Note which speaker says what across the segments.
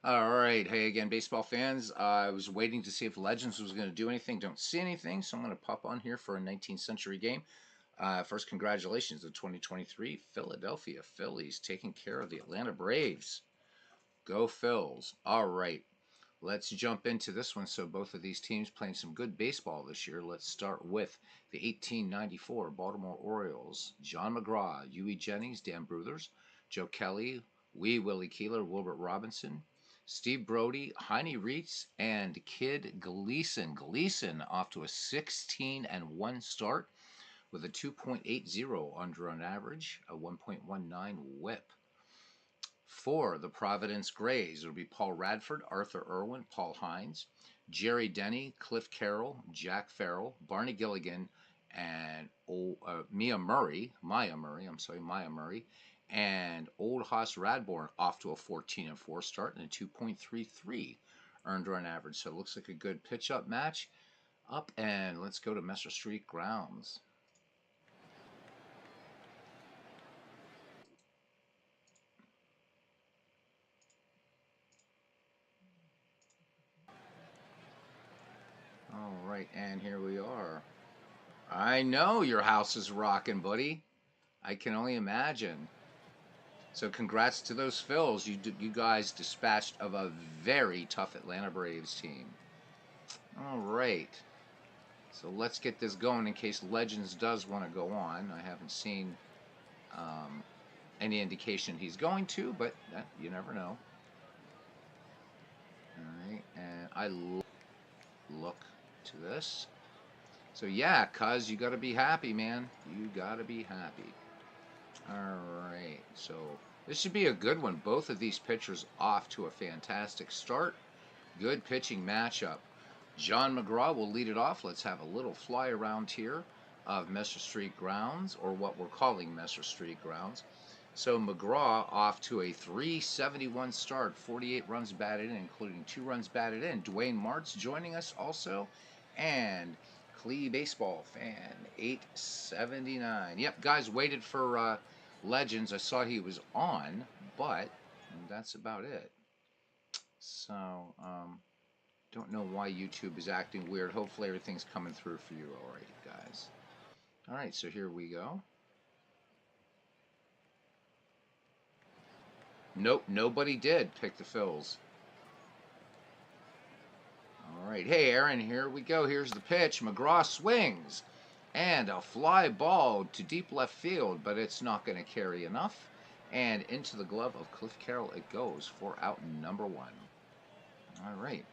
Speaker 1: All right. Hey again, baseball fans. I was waiting to see if Legends was going to do anything. Don't see anything, so I'm going to pop on here for a 19th century game. First, congratulations, the 2023 Philadelphia Phillies taking care of the Atlanta Braves. Go Phils. All right. Let's jump into this one. So both of these teams playing some good baseball this year. Let's start with the 1894 Baltimore Orioles. John McGraw, Huey Jennings, Dan Bruthers, Joe Kelly, Willie Keeler, Wilbert Robinson, Steve Brody, Heine Reitz, and Kid Gleason. Gleason off to a 16-1 start with a 2.80 under on average, a 1.19 whip. For the Providence Grays, it will be Paul Radford, Arthur Irwin, Paul Hines, Jerry Denny, Cliff Carroll, Jack Farrell, Barney Gilligan, and Maya Murray, and Old Hoss Radbourne off to a 14-4 start and a 2.33 earned run average. So it looks like a good pitch-up match. Up and let's go to Messer Street grounds. All right, and here we are. I know your house is rocking, buddy. I can only imagine. So congrats to those Phils. You guys dispatched of a very tough Atlanta Braves team. All right. So let's get this going in case Legends does want to go on. I haven't seen any indication he's going to, but you never know. All right, and I look to this. So yeah, cuz you got to be happy, man. You got to be happy. All right, so this should be a good one. Both of these pitchers off to a fantastic start. Good pitching matchup. John McGraw will lead it off. Let's have a little fly around here of Messer Street grounds, or what we're calling Messer Street grounds. So McGraw off to a 371 start, 48 runs batted in, including 2 runs batted in. Dwayne Martz joining us also, and Clee Baseball Fan 879. Yep, guys, waited for Legends. I saw he was on, but that's about it. So, don't know why YouTube is acting weird. Hopefully everything's coming through for you all right, guys. All right, so here we go. Nope, nobody did pick the Phils. All right, hey, Aaron, here we go. Here's the pitch. McGraw swings. And a fly ball to deep left field, but it's not going to carry enough. And into the glove of Cliff Carroll it goes for out number 1. All right.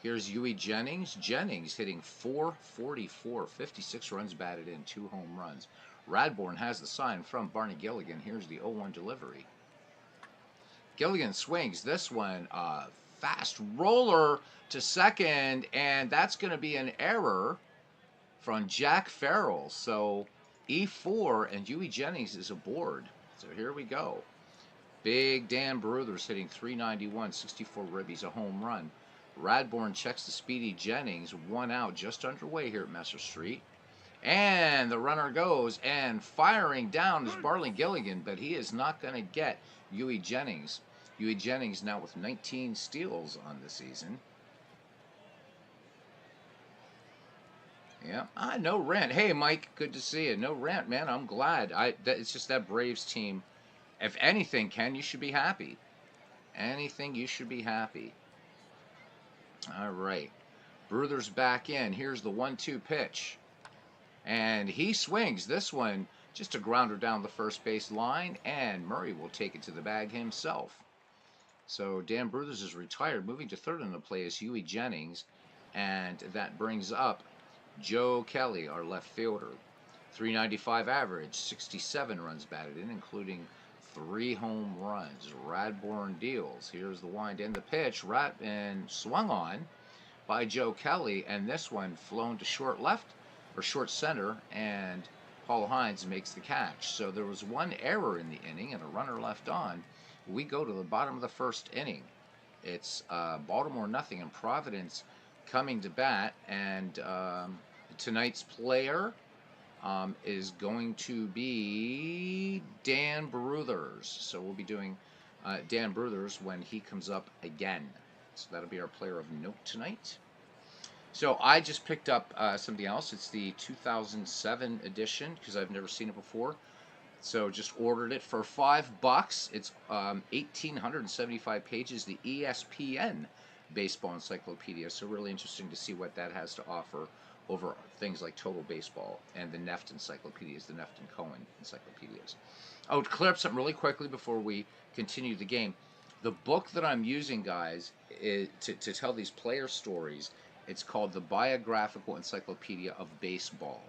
Speaker 1: Here's Huey Jennings. Jennings hitting .444, 56 runs batted in, 2 home runs. Radbourne has the sign from Barney Gilligan. Here's the 0-1 delivery. Gilligan swings this one, fast roller to second, and that's going to be an error from Jack Farrell. So E4 and Huey Jennings is aboard. So here we go. Big Dan Bruthers hitting .391, 64 ribbies, a home run. Radbourne checks the speedy Jennings, 1 out, just underway here at Messer Street. And the runner goes, and firing down is Barney Gilligan, but he is not going to get Huey Jennings. Huey Jennings now with 19 steals on the season. Yeah, no rant. Hey, Mike, good to see you. No rant, man. I'm glad. It's just that Braves team. If anything, Ken, you should be happy. Anything, you should be happy. All right. Bruthers back in. Here's the 1-2 pitch. And he swings this one, just a grounder down the first base line, and Murray will take it to the bag himself. So Dan Bruthers is retired. Moving to third in the play is Huey Jennings, and that brings up Joe Kelly, our left fielder. .395 average, 67 runs batted in, including 3 home runs. Radbourne deals. Here's the wind and the pitch. And swung on by Joe Kelly, and this one flown to short left or short center, and Paul Hines makes the catch. So there was 1 error in the inning and a runner left on. We go to the bottom of the first inning. It's Baltimore nothing, and Providence coming to bat, and tonight's player is going to be Dan Bruthers. So we'll be doing Dan Bruthers when he comes up again. So that'll be our player of note tonight. So I just picked up something else. It's the 2007 edition because I've never seen it before. So just ordered it for $5. It's 1,875 pages. The ESPN Baseball Encyclopedia. So really interesting to see what that has to offer over things like Total Baseball and the Neft Encyclopedias, the Neft and Cohen Encyclopedias. Oh, to clear up something really quickly before we continue the game. The book that I'm using, guys, is to tell these player stories. It's called the Biographical Encyclopedia of Baseball.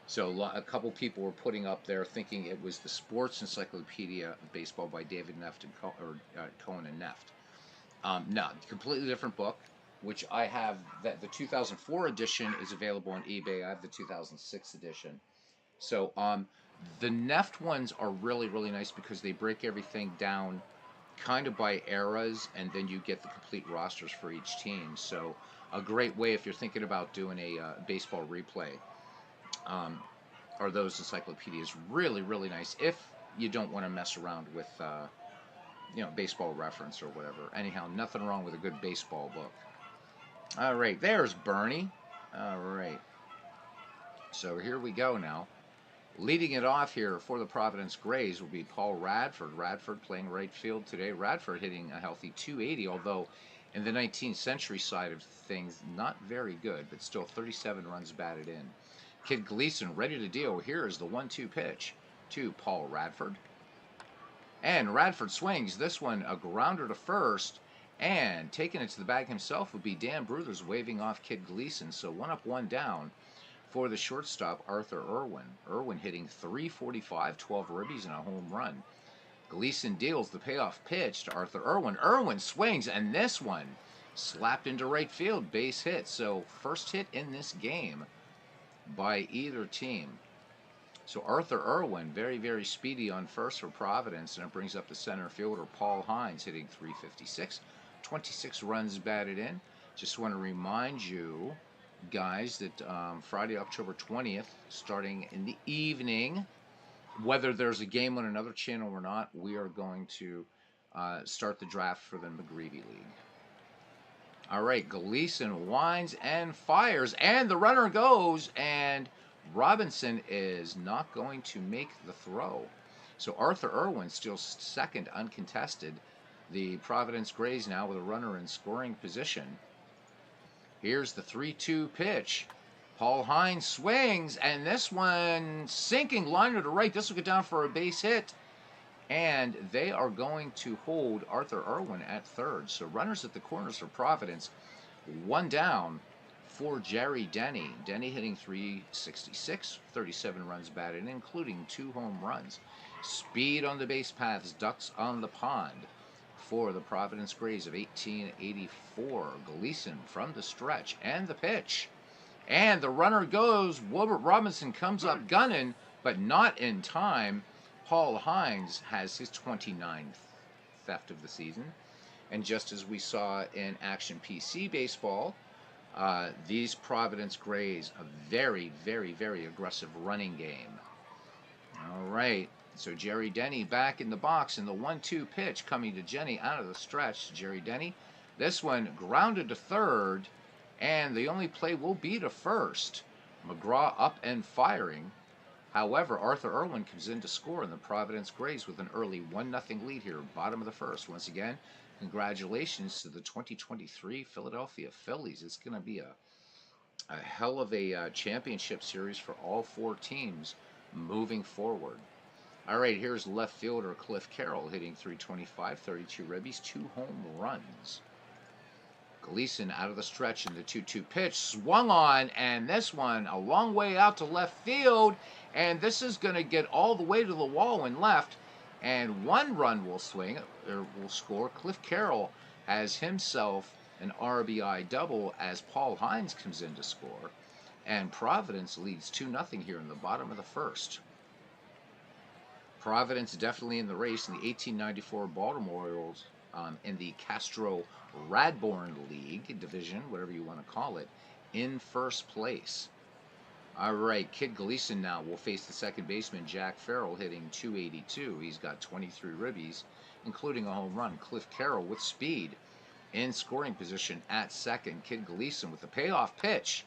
Speaker 1: So a couple people were putting up there thinking it was the Sports Encyclopedia of Baseball by David Neft and Cohen and Neft. No, completely different book, which I have. That the 2004 edition is available on eBay. I have the 2006 edition. So the Neft ones are really, really nice because they break everything down kind of by eras, and then you get the complete rosters for each team. So a great way if you're thinking about doing a baseball replay. Are those encyclopedias really, really nice if you don't want to mess around with baseball reference or whatever. Anyhow, nothing wrong with a good baseball book. All right, there's Bernie. All right, so here we go now. Leading it off here for the Providence Grays will be Paul Radford. Radford playing right field today. Radford hitting a healthy 280, although in the 19th century side of things, not very good, but still 37 runs batted in. Kid Gleason ready to deal. Here is the 1-2 pitch to Paul Radford. And Radford swings. This one a grounder to first. And taking it to the bag himself would be Dan Bruthers waving off Kid Gleason. So 1 up, 1 down for the shortstop, Arthur Irwin. Irwin hitting .345, 12 ribbies and a home run. Gleason deals the payoff pitch to Arthur Irwin. Irwin swings, and this one slapped into right field, base hit. So first hit in this game by either team. So Arthur Irwin, very, very speedy on first for Providence, and it brings up the center fielder, Paul Hines, hitting .356, 26 runs batted in. Just want to remind you, guys, that Friday, October 20th, starting in the evening, whether there's a game on another channel or not, we are going to start the draft for the McGreevy League. All right, Gleason winds and fires, and the runner goes, and Robinson is not going to make the throw. So Arthur Irwin still second uncontested. The Providence Grays now with a runner in scoring position. Here's the 3-2 pitch. Paul Hines swings, and this one sinking liner to right. This will get down for a base hit. And they are going to hold Arthur Irwin at third. So runners at the corners for Providence. 1 down for Jerry Denny. Denny hitting .366, 37 runs batted, including 2 home runs. Speed on the base paths, ducks on the pond for the Providence Grays of 1884. Gleason from the stretch, and the pitch. And the runner goes. Wilbert Robinson comes up gunning, but not in time. Paul Hines has his 29th theft of the season. And just as we saw in Action PC Baseball, these Providence Grays, a very, very, very aggressive running game. All right, so Jerry Denny back in the box, and the 1-2 pitch coming to Jenny out of the stretch. Jerry Denny, this one grounded to third, and the only play will be to first. McGraw up and firing. However, Arthur Irwin comes in to score, and the Providence Grays with an early 1-0 lead here, bottom of the first. Once again, congratulations to the 2023 Philadelphia Phillies. It's going to be a hell of a championship series for all 4 teams moving forward. All right, here's left fielder Cliff Carroll hitting .325, 32 ribbies, 2 home runs. Gleason out of the stretch in the 2-2 pitch, swung on, and this one a long way out to left field, and this is going to get all the way to the wall and left, and 1 run will swing, or will score. Cliff Carroll has himself an RBI double as Paul Hines comes in to score, and Providence leads 2-0 here in the bottom of the first. Providence definitely in the race in the 1894 Baltimore Orioles in the Castro Radbourne League division, whatever you want to call it, in first place. All right, Kid Gleason now will face the second baseman, Jack Farrell, hitting .282. He's got 23 ribbies, including a home run. Cliff Carroll with speed in scoring position at second. Kid Gleason with the payoff pitch.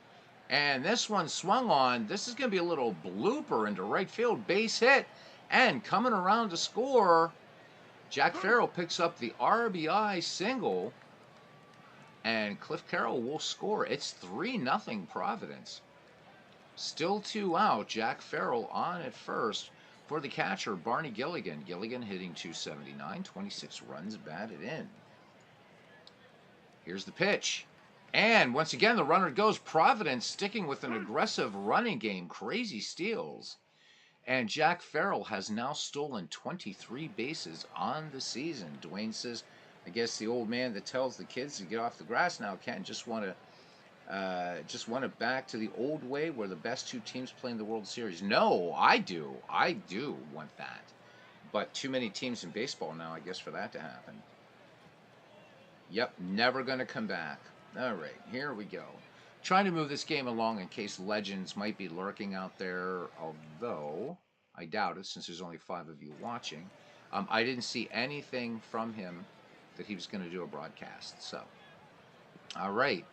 Speaker 1: And this one swung on. This is going to be a little blooper into right field. Base hit. And coming around to score, Jack Farrell picks up the RBI single. And Cliff Carroll will score. It's 3-0 Providence. Still 2 out. Jack Farrell on at first for the catcher, Barney Gilligan. Gilligan hitting .279, 26 runs batted in. Here's the pitch. And once again, the runner goes. Providence sticking with an aggressive running game. Crazy steals. And Jack Farrell has now stolen 23 bases on the season. Dwayne says, I guess the old man that tells the kids to get off the grass now can't just want it back to the old way where the best two teams play in the World Series. No, I do want that. But too many teams in baseball now, I guess, for that to happen. Yep, never going to come back. All right, here we go. Trying to move this game along in case legends might be lurking out there, although I doubt it since there's only 5 of you watching. I didn't see anything from him that he was going to do a broadcast. So, all right.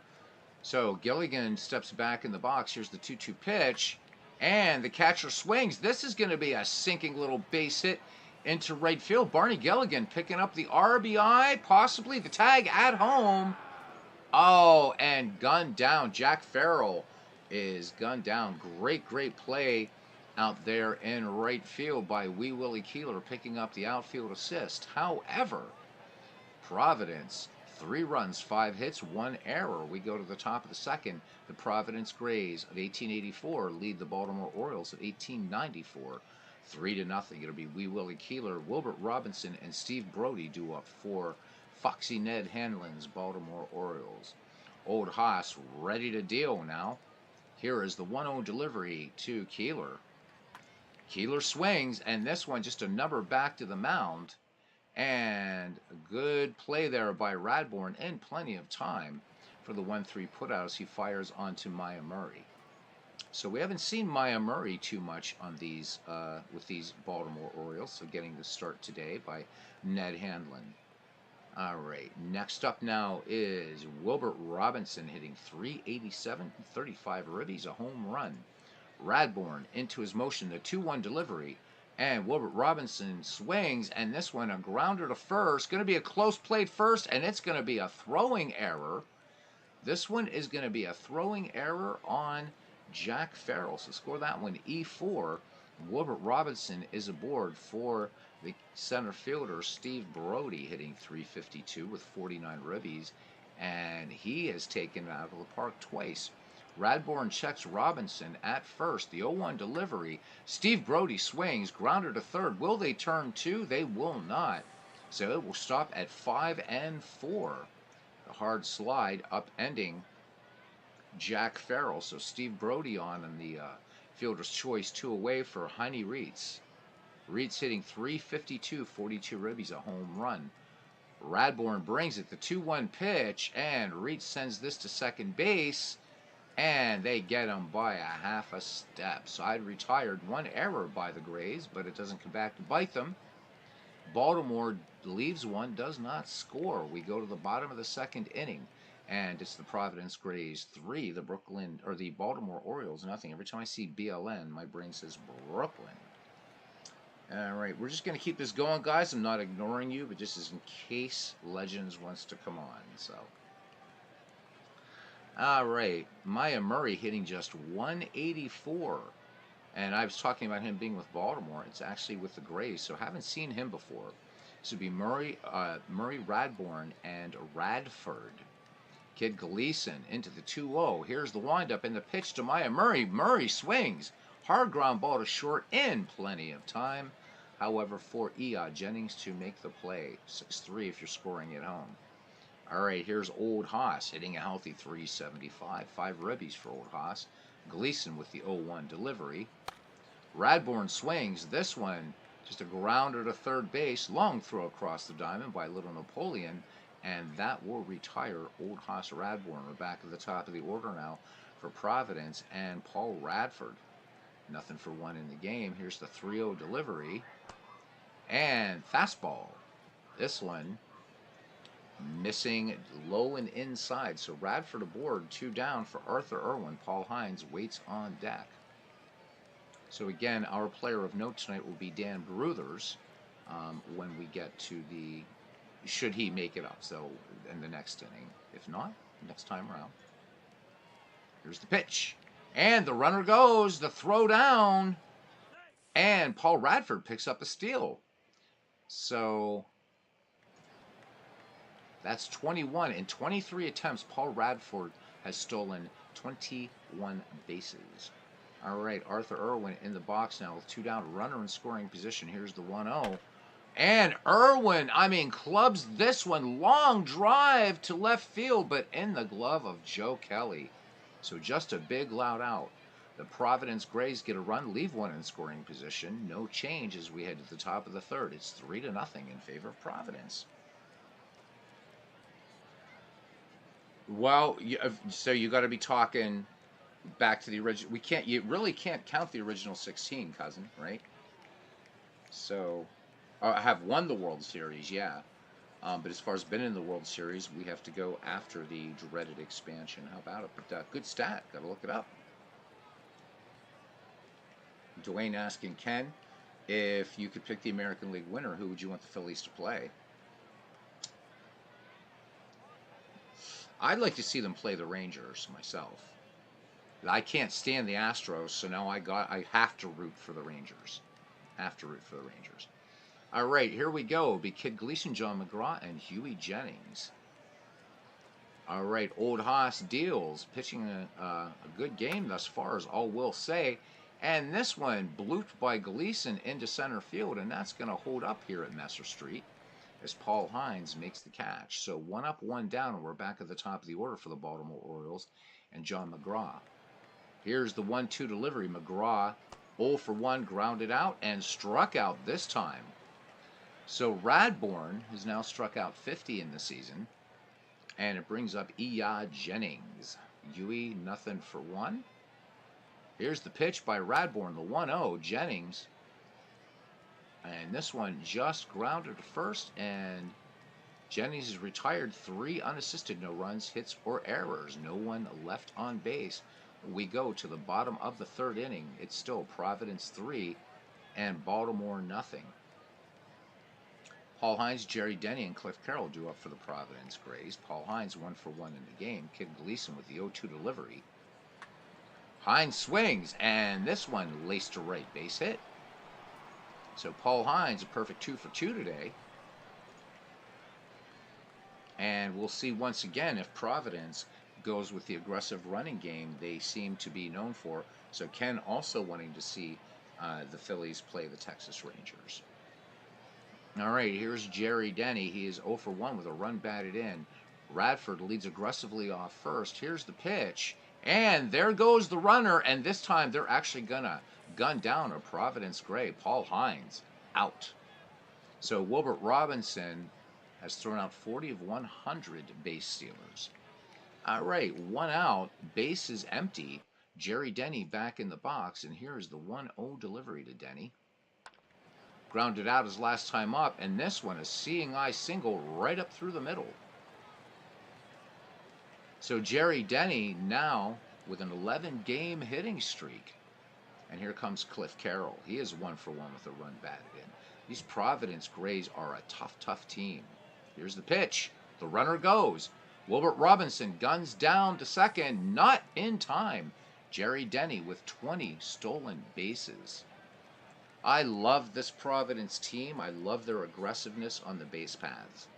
Speaker 1: So Gilligan steps back in the box. Here's the 2-2 pitch, and the catcher swings. This is going to be a sinking little base hit into right field. Barney Gilligan picking up the RBI, possibly the tag at home. Oh, and gunned down. Jack Farrell is gunned down. Great play out there in right field by Wee Willie Keeler picking up the outfield assist. However, Providence, 3 runs, 5 hits, 1 error. We go to the top of the second. The Providence Grays of 1884 lead the Baltimore Orioles of 1894. 3-0. It'll be Wee Willie Keeler, Wilbert Robinson, and Steve Brody do up for Foxy Ned Hanlon's Baltimore Orioles. Old Haas ready to deal now. Here is the 1-0 delivery to Keeler. Keeler swings, and this one just a number back to the mound. And a good play there by Radbourn and plenty of time for the 1-3 putout as he fires onto Maya Murray. So we haven't seen Maya Murray too much on these with these Baltimore Orioles. So getting the start today by Ned Hanlon. All right, next up now is Wilbert Robinson hitting .387, 35 ribbies, a home run. Radbourn into his motion, the 2-1 delivery, and Wilbert Robinson swings, and this one a grounder to first. Going to be a close play first, and it's going to be a throwing error. This one is going to be a throwing error on Jack Farrell. So score that one E4. Wilbert Robinson is aboard for the center fielder, Steve Brody, hitting .352 with 49 ribbies, and he has taken it out of the park twice. Radbourn checks Robinson at first. The 0-1 delivery. Steve Brody swings, grounder to third. Will they turn 2? They will not. So it will stop at 5-4. The hard slide upending Jack Farrell. So Steve Brody on the fielder's choice, 2 away for Heine Reitz. Reitz hitting .352, 42 ribbies, a home run. Radbourn brings it, the 2-1 pitch, and Reitz sends this to second base, and they get him by a half a step. Side retired, 1 error by the Grays, but it doesn't come back to bite them. Baltimore leaves 1, does not score. We go to the bottom of the second inning, and it's the Providence Grays 3, the Baltimore Orioles nothing. Every time I see BLN, my brain says Brooklyn. All right, we're just going to keep this going, guys. I'm not ignoring you, but just as in case Legends wants to come on. So, all right, Maya Murray hitting just .184, and I was talking about him being with Baltimore. It's actually with the Grays, so haven't seen him before. This would be Murray, Radbourn, and Radford. Kid Gleason into the 2-0. Here's the windup and the pitch to Maya Murray. Murray swings. Hard ground ball to short in plenty of time. However, for Jennings to make the play. 6-3 if you're scoring at home. All right, here's Old Haas hitting a healthy .375. 5 ribbies for Old Haas. Gleason with the 0-1 delivery. Radbourn swings. This one just a grounder to third base. Long throw across the diamond by Little Napoleon. And that will retire Old Haas Radbourn. We're back at the top of the order now for Providence and Paul Radford. Nothing for 1 in the game. Here's the 3-0 delivery. And fastball. This one missing low and inside. So Radford aboard, 2 down for Arthur Irwin. Paul Hines waits on deck. So again, our player of note tonight will be Dan Bruthers when we get to the, should he make it up, so in the next inning. If not, next time around. Here's the pitch. And the runner goes, the throw down. And Paul Radford picks up a steal. So that's 21. In 23 attempts, Paul Radford has stolen 21 bases. All right, Arthur Irwin in the box now with 2 down, runner in scoring position. Here's the 1-0. And Irwin, clubs this one. Long drive to left field, but in the glove of Joe Kelly. So just a big loud out. The Providence Grays get a run, leave one in scoring position. No change as we head to the top of the third. It's 3-0 in favor of Providence. Well, so you got to be talking back to the original. You really can't count the original 16, cousin, right? So, I have won the World Series, yeah. But as far as been in the World Series, we have to go after the dreaded expansion. How about it? But good stat. Got to look it up. Dwayne asking Ken, if you could pick the American League winner, who would you want the Phillies to play? I'd like to see them play the Rangers myself. I can't stand the Astros, so now I have to root for the Rangers. All right, here we go. It'll be Kid Gleason, John McGraw, and Huey Jennings. All right, Old Haas deals, pitching a good game thus far, is all we'll say. And this one, blooped by Gleason into center field, and that's going to hold up here at Messer Street as Paul Hines makes the catch. So 1 up, 1 down, and we're back at the top of the order for the Baltimore Orioles and John McGraw. Here's the 1-2 delivery. McGraw 0 for 1, grounded out, and struck out this time. So Radbourn has now struck out 50 in the season, and it brings up E.A. Jennings. Huey, 0 for 1. Here's the pitch by Radbourn, the 1-0. Jennings, and this one just grounded to first, and Jennings is retired. 3 unassisted, no runs, hits, or errors. No one left on base. We go to the bottom of the third inning. It's still Providence 3 and Baltimore 0. Paul Hines, Jerry Denny, and Cliff Carroll due up for the Providence Grays. Paul Hines 1 for 1 in the game. Kid Gleason with the 0-2 delivery. Hines swings, and this one laced to right, base hit. So Paul Hines, a perfect 2 for 2 today. And we'll see once again if Providence goes with the aggressive running game they seem to be known for. So Ken also wanting to see the Phillies play the Texas Rangers. All right, here's Jerry Denny. He is 0 for 1 with a run batted in. Radford leads aggressively off first. Here's the pitch. And there goes the runner, and this time they're actually going to gun down a Providence Gray. Paul Hines out. So Wilbert Robinson has thrown out 40 of 100 base stealers. All right, 1 out, base is empty. Jerry Denny back in the box, and here's the 1-0 delivery to Denny. Grounded out his last time up, and this one, a seeing eye single right up through the middle. So Jerry Denny now with an 11-game hitting streak. And here comes Cliff Carroll. He is 1 for 1 with a run batted in. These Providence Grays are a tough team. Here's the pitch. The runner goes. Wilbert Robinson guns down to second. Not in time. Jerry Denny with 20 stolen bases. I love this Providence team. I love their aggressiveness on the base paths.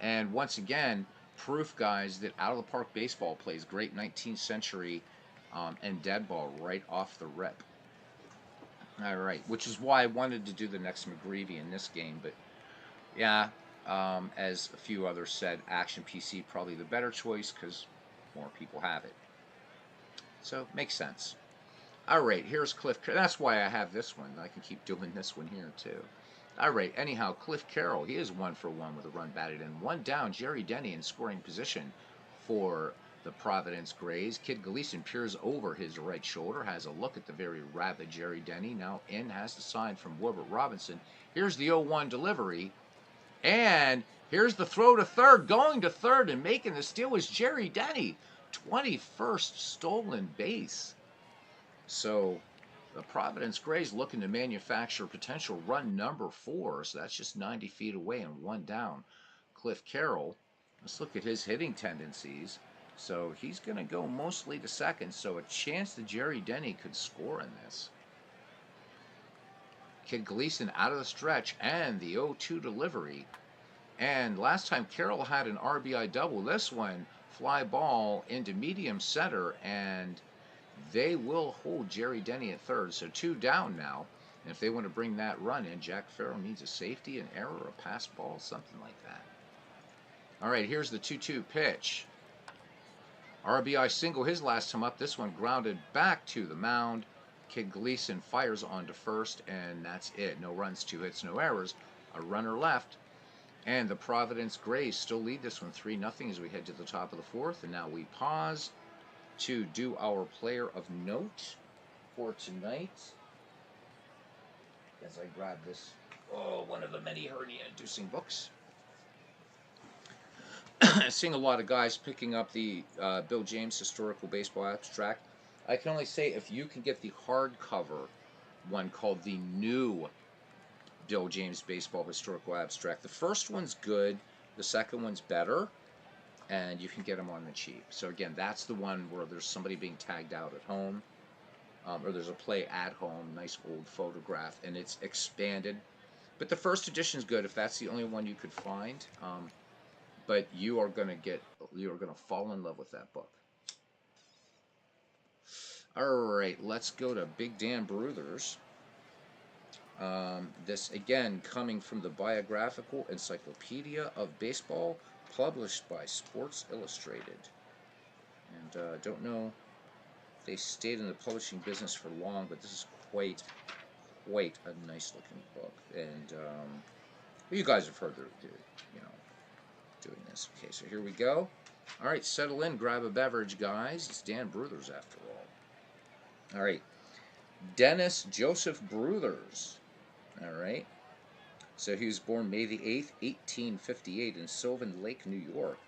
Speaker 1: And once again, proof, guys, that out-of-the-park baseball plays great 19th century and dead ball right off the rip. All right, which is why I wanted to do the next McGreevy in this game. But, yeah, as a few others said, Action PC probably the better choice because more people have it. So, makes sense. All right, here's Cliff Carroll. That's why I have this one. I can keep doing this one here, too. All right, anyhow, Cliff Carroll, he is 1 for 1 with a run batted in. 1 down, Jerry Denny in scoring position for the Providence Grays. Kid Gleason peers over his right shoulder, has a look at the very rapid Jerry Denny. Now in, has the sign from Wilbert Robinson. Here's the 0-1 delivery. And here's the throw to third. Going to third and making the steal was Jerry Denny. 21st stolen base. So the Providence Grays looking to manufacture potential run number 4. So that's just 90 feet away and one down. Cliff Carroll, let's look at his hitting tendencies. So he's going to go mostly to second. So a chance that Jerry Denny could score in this. Kid Gleason out of the stretch and the 0-2 delivery. And last time Carroll had an RBI double. This one, fly ball into medium center, and they will hold Jerry Denny at third. So 2 down now. And if they want to bring that run in, Jack Farrell needs a safety, an error, a pass ball, something like that. All right, here's the 2-2 pitch. RBI single his last time up. This one grounded back to the mound. Kid Gleason fires onto first, and that's it. No runs, 2 hits, no errors. A runner left. And the Providence Grays still lead this one 3-0 as we head to the top of the 4th. And now we pause to do our player of note for tonight. As I grab this, one of the many hernia-inducing books. Seeing a lot of guys picking up the Bill James Historical Baseball Abstract. I can only say if you can get the hardcover one called the New Bill James Baseball Historical Abstract. The first one's good, the second one's better, and you can get them on the cheap. So again, that's the one where there's somebody being tagged out at home, or there's a play at home, nice old photograph, and it's expanded. But the first edition's good if that's the only one you could find. But you are gonna fall in love with that book. All right, let's go to Big Dan Bruthers. This again coming from the Biographical Encyclopedia of Baseball, published by Sports Illustrated. And don't know if they stayed in the publishing business for long, but this is quite a nice looking book. And you guys have heard doing this. Okay, so here we go. All right, settle in, grab a beverage, guys. It's Dan Bruthers after all. All right, Dennis Joseph Bruthers. All right. So he was born May the 8th, 1858 in Sylvan Lake, New York.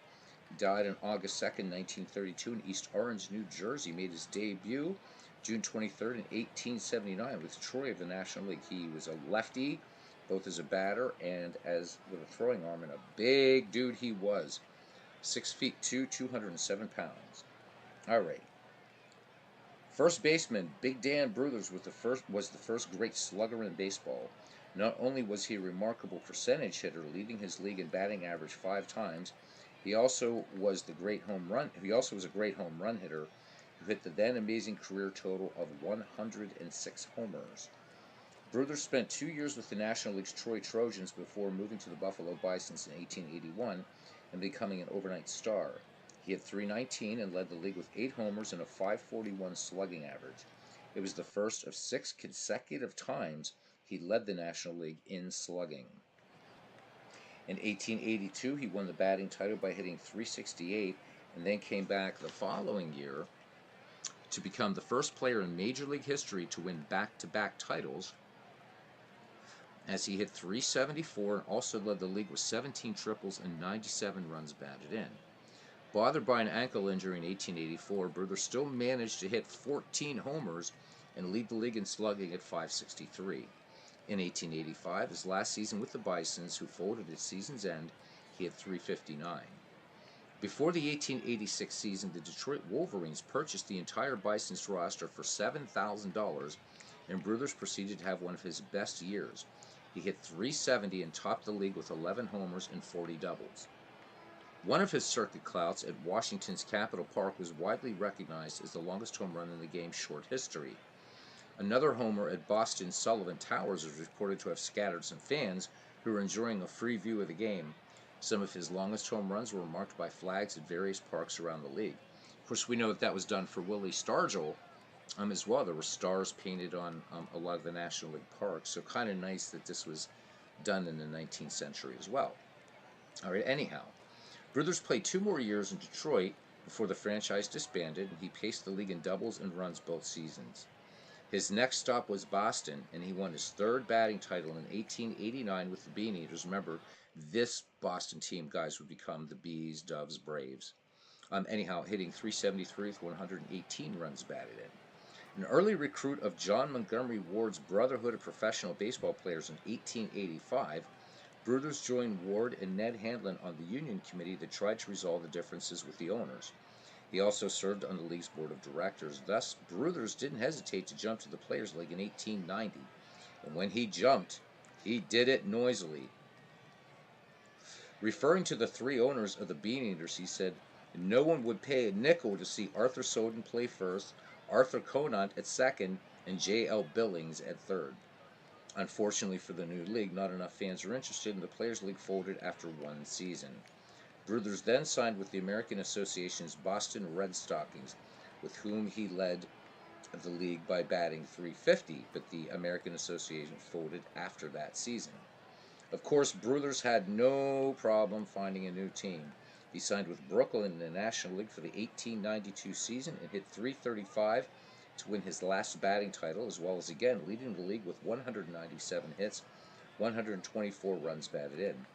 Speaker 1: Died on August 2nd, 1932 in East Orange, New Jersey. Made his debut June 23rd in 1879 with Troy of the National League. He was a lefty, both as a batter and as with a throwing arm, and a big dude he was. 6'2", 207 pounds. All right. First baseman Big Dan Bruthers was the first great slugger in baseball. Not only was he a remarkable percentage hitter, leading his league in batting average 5 times, he also was a great home run hitter who hit the then amazing career total of 106 homers. Bruthers spent 2 years with the National League's Troy Trojans before moving to the Buffalo Bisons in 1881 and becoming an overnight star. He hit .319 and led the league with 8 homers and a .541 slugging average. It was the first of 6 consecutive times he led the National League in slugging. In 1882, he won the batting title by hitting .368 and then came back the following year to become the first player in Major League history to win back-to-back titles, as he hit .374 and also led the league with 17 triples and 97 runs batted in. Bothered by an ankle injury in 1884, Bruthers still managed to hit 14 homers and lead the league in slugging at .563. In 1885, his last season with the Bisons, who folded at season's end, he had .359. Before the 1886 season, the Detroit Wolverines purchased the entire Bisons roster for $7,000, and Bruthers proceeded to have one of his best years. He hit .370 and topped the league with 11 homers and 40 doubles. One of his circuit clouts at Washington's Capitol Park was widely recognized as the longest home run in the game's short history. Another homer at Boston's Sullivan Towers is reported to have scattered some fans who were enjoying a free view of the game. Some of his longest home runs were marked by flags at various parks around the league. Of course, we know that was done for Willie Stargell as well. There were stars painted on a lot of the National League parks, so kind of nice that this was done in the 19th century as well. All right, anyhow, Bruthers played 2 more years in Detroit before the franchise disbanded, and he paced the league in doubles and runs both seasons. His next stop was Boston, and he won his 3rd batting title in 1889 with the Beaneaters. Remember, This Boston team, guys, would become the Bees, Doves, Braves. Anyhow, hitting 373 with 118 runs batted in. An early recruit of John Montgomery Ward's Brotherhood of Professional Baseball Players in 1885, Bruthers joined Ward and Ned Handlin on the union committee that tried to resolve the differences with the owners. He also served on the league's board of directors. Thus, Bruthers didn't hesitate to jump to the Players League in 1890. And when he jumped, he did it noisily. Referring to the three owners of the Bean Eaters, he said, "No one would pay a nickel to see Arthur Soden play first, Arthur Conant at second, and J.L. Billings at third." Unfortunately for the new league, not enough fans were interested, and the Players League folded after one season. Bruthers then signed with the American Association's Boston Red Stockings, with whom he led the league by batting .350, but the American Association folded after that season. Of course, Bruthers had no problem finding a new team. He signed with Brooklyn in the National League for the 1892 season and hit .335 to win his last batting title, as well as again leading the league with 197 hits, 124 runs batted in.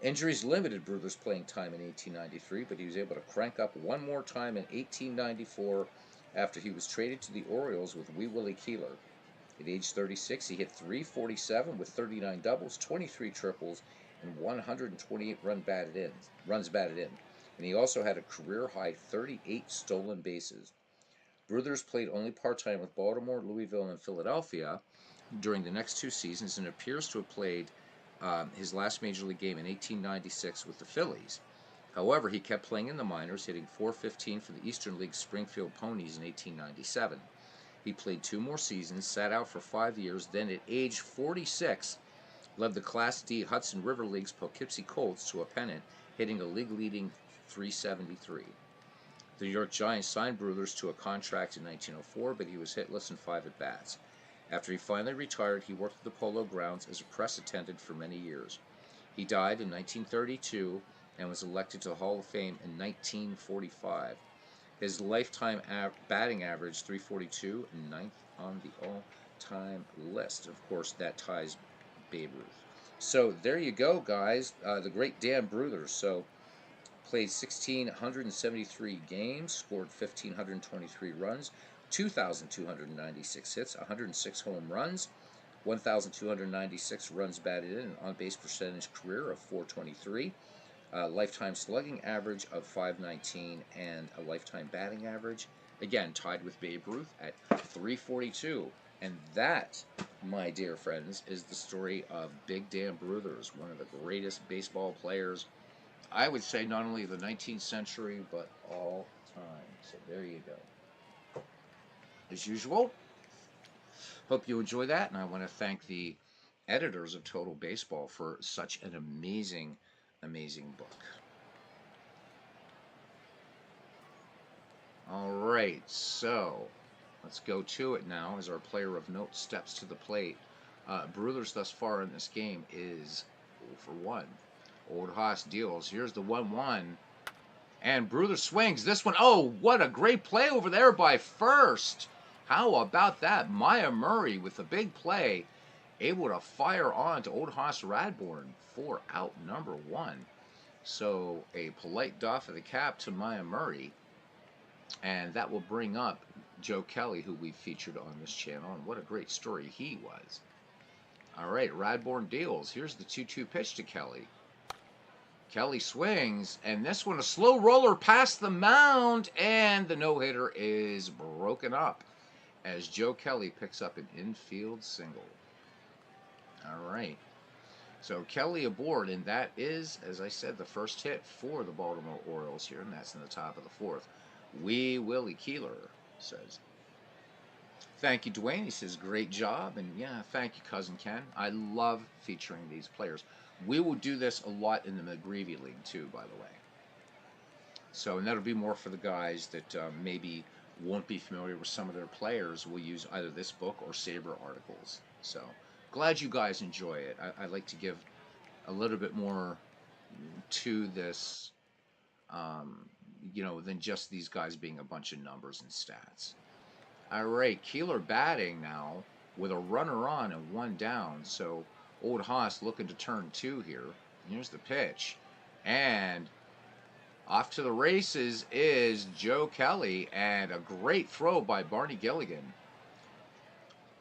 Speaker 1: Injuries limited Bruthers' playing time in 1893, but he was able to crank up one more time in 1894 after he was traded to the Orioles with Wee Willie Keeler. At age 36, he hit .347 with 39 doubles, 23 triples, and 128 runs batted in. And he also had a career-high 38 stolen bases. Bruthers played only part-time with Baltimore, Louisville, and Philadelphia during the next two seasons and appears to have played his last major league game in 1896 with the Phillies. However, he kept playing in the minors, hitting .415 for the Eastern League Springfield Ponies in 1897. He played two more seasons, sat out for 5 years, then at age 46 led the Class D Hudson River League's Poughkeepsie Colts to a pennant, hitting a league-leading .373. The New York Giants signed Bruthers to a contract in 1904, but he was hitless in 5 at-bats. After he finally retired, he worked at the Polo Grounds as a press attendant for many years. He died in 1932 and was elected to the Hall of Fame in 1945. His lifetime batting average, .342, and ninth on the all-time list. Of course, that ties Babe Ruth. So there you go, guys. The great Dan Bruthers. So played 1,673 games, scored 1,523 runs, 2,296 hits, 106 home runs, 1,296 runs batted in, an on-base percentage career of .423. Lifetime slugging average of .519, and a lifetime batting average, again, tied with Babe Ruth at .342. And that, my dear friends, is the story of Big Dan Bruthers, one of the greatest baseball players, I would say, not only of the 19th century, but all time. So there you go. As usual, hope you enjoy that, and I want to thank the editors of Total Baseball for such an amazing book. All right, so let's go to it now as our player of note steps to the plate. Bruthers thus far in this game is 0 for 1. Old Haas deals. Here's the 1-1. And Bruthers swings this one. Oh, what a great play over there by first. How about that? Maya Murray with a big play, able to fire on to Old Haas Radbourn for out number 1. So a polite doff of the cap to Maya Murray. And that will bring up Joe Kelly, who we've featured on this channel. And what a great story he was. All right, Radbourn deals. Here's the 2-2 pitch to Kelly. Kelly swings, and this one a slow roller past the mound, and the no-hitter is broken up as Joe Kelly picks up an infield single. All right. So Kelly aboard, and that is, as I said, the first hit for the Baltimore Orioles here, and that's in the top of the 4th. Wee Willie Keeler says, "Thank you, Dwayne." He says, "Great job." And yeah, thank you, Cousin Ken. I love featuring these players. We will do this a lot in the McGreevy League, too, by the way. So, and that'll be more for the guys that maybe won't be familiar with some of their players. We'll use either this book or Sabre articles. So, glad you guys enjoy it. I like to give a little bit more to this, than just these guys being a bunch of numbers and stats. All right, Keeler batting now with a runner on and 1 down. So Old Haas looking to turn 2 here. Here's the pitch. And off to the races is Joe Kelly, and a great throw by Barney Gilligan.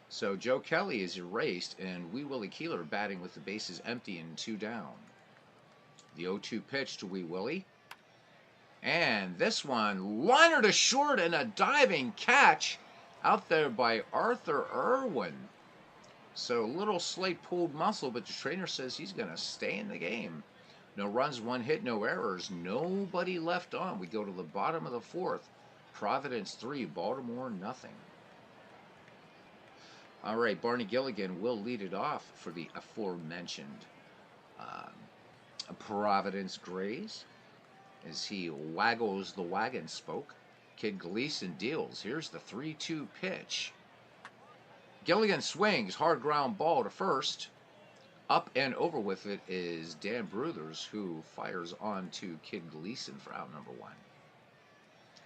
Speaker 1: So Joe Kelly is erased, and Wee Willie Keeler batting with the bases empty and 2 down. The 0-2 pitch to Wee Willie. And this one, liner to short and a diving catch out there by Arthur Irwin. So little slight pulled muscle, but the trainer says he's going to stay in the game. No runs, 1 hit, no errors, nobody left on. We go to the bottom of the 4th. Providence 3, Baltimore nothing. All right, Barney Gilligan will lead it off for the aforementioned Providence Grays as he waggles the wagon spoke. Kid Gleason deals. Here's the 3-2 pitch. Gilligan swings, hard ground ball to first. Up and over with it is Dan Bruthers, who fires on to Kid Gleason for out number 1.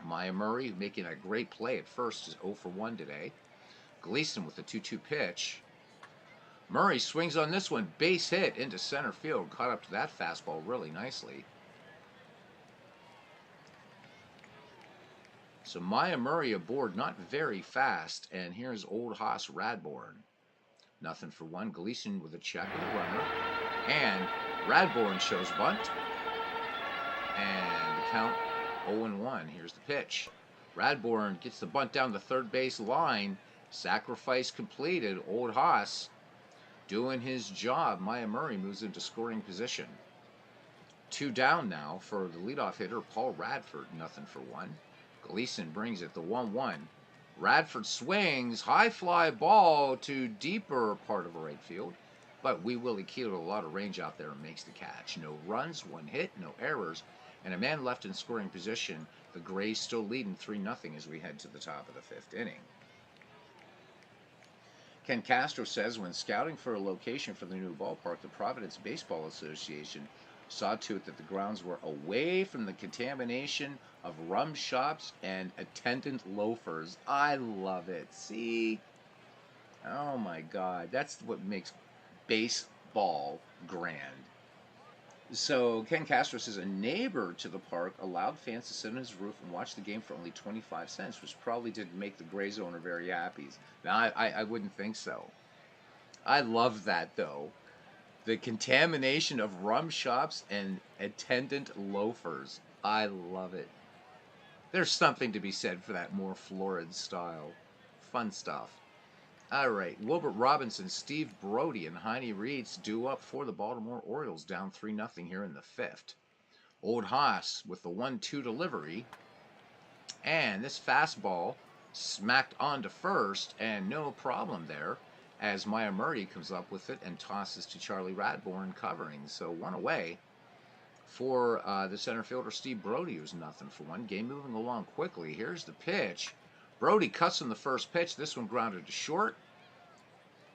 Speaker 1: Maya Murray making a great play at first is 0 for 1 today. Gleason with the 2-2 pitch. Murray swings on this one, base hit into center field. Caught up to that fastball really nicely. So Maya Murray aboard, not very fast, and here's Old Hoss Radbourne. Nothing for 1. Gleason with a check with a runner. And Radbourne shows bunt. And the count 0-1. Here's the pitch. Radbourne gets the bunt down the third base line. Sacrifice completed. Old Hoss doing his job. Maya Murray moves into scoring position. 2 down now for the leadoff hitter, Paul Radford. Nothing for 1. Gleason brings it the 1-1. Radford swings, high fly ball to deeper part of right field, but Wee Willie Keeler a lot of range out there and makes the catch. No runs, 1 hit, no errors, and a man left in scoring position. The Grays still leading 3-0 as we head to the top of the 5th inning. Ken Castro says when scouting for a location for the new ballpark, the Providence Baseball Association saw to it that the grounds were away from the contamination of rum shops and attendant loafers. I love it. See? Oh my God. That's what makes baseball grand. So Ken Castro says a neighbor to the park allowed fans to sit on his roof and watch the game for only 25 cents, which probably didn't make the Grays owner very happy. Now, I wouldn't think so. I love that, though. The contamination of rum shops and attendant loafers. I love it. There's something to be said for that more florid style. Fun stuff. All right, Wilbert Robinson, Steve Brody, and Heine Reeds due up for the Baltimore Orioles, down 3-0 here in the 5th. Old Haas with the 1-2 delivery. And this fastball smacked onto first, and no problem there, as Maya Murray comes up with it and tosses to Charlie Radbourne covering. So 1 away for the center fielder Steve Brody, who's nothing for 1. Game moving along quickly. Here's the pitch. Brody cuts on the first pitch. This one grounded to short.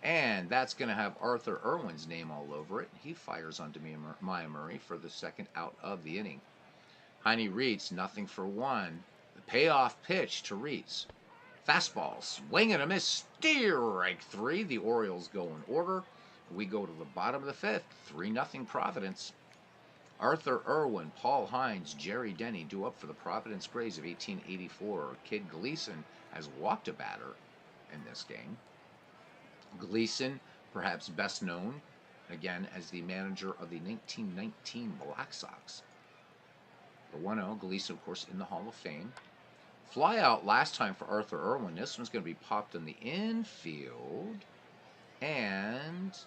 Speaker 1: And that's going to have Arthur Irwin's name all over it. He fires onto Maya Murray for the 2nd out of the inning. Heine Reeds, nothing for 1. The payoff pitch to Reeds. Fastball, swing and a miss, strike 3. The Orioles go in order. We go to the bottom of the 5th, 3-0 Providence. Arthur Irwin, Paul Hines, Jerry Denny due up for the Providence Grays of 1884. Kid Gleason has walked a batter in this game. Gleason, perhaps best known, again, as the manager of the 1919 Black Sox. The 1-0, Gleason, of course, in the Hall of Fame. Fly out last time for Arthur Irwin. This one's going to be popped in the infield and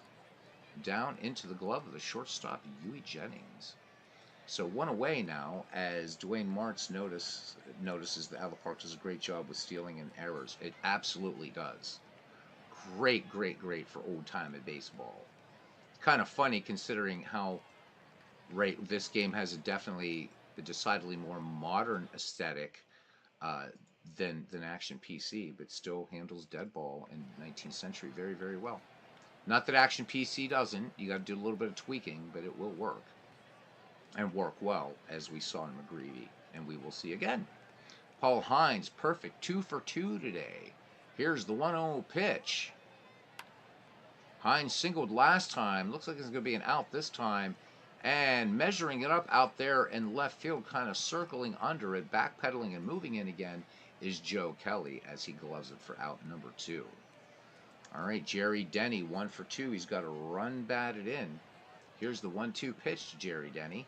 Speaker 1: down into the glove of the shortstop, Huey Jennings. So 1 away now, as Dwayne Martz notices that Al Park does a great job with stealing and errors. It absolutely does. Great for old time at baseball. Kind of funny considering how this game has a decidedly more modern aesthetic than Action PC, but still handles dead ball in the 19th century very, very well. Not that Action PC doesn't. You got to do a little bit of tweaking, but it will work. And work well, as we saw in McGreevy, and we will see again. Paul Hines, perfect 2 for 2 today. Here's the 1-0 pitch. Hines singled last time. Looks like it's going to be an out this time. And measuring it up out there in left field, kind of circling under it, backpedaling and moving in again, is Joe Kelly as he gloves it for out number 2. All right, Jerry Denny, 1 for 2. He's got a run batted in. Here's the 1-2 pitch to Jerry Denny.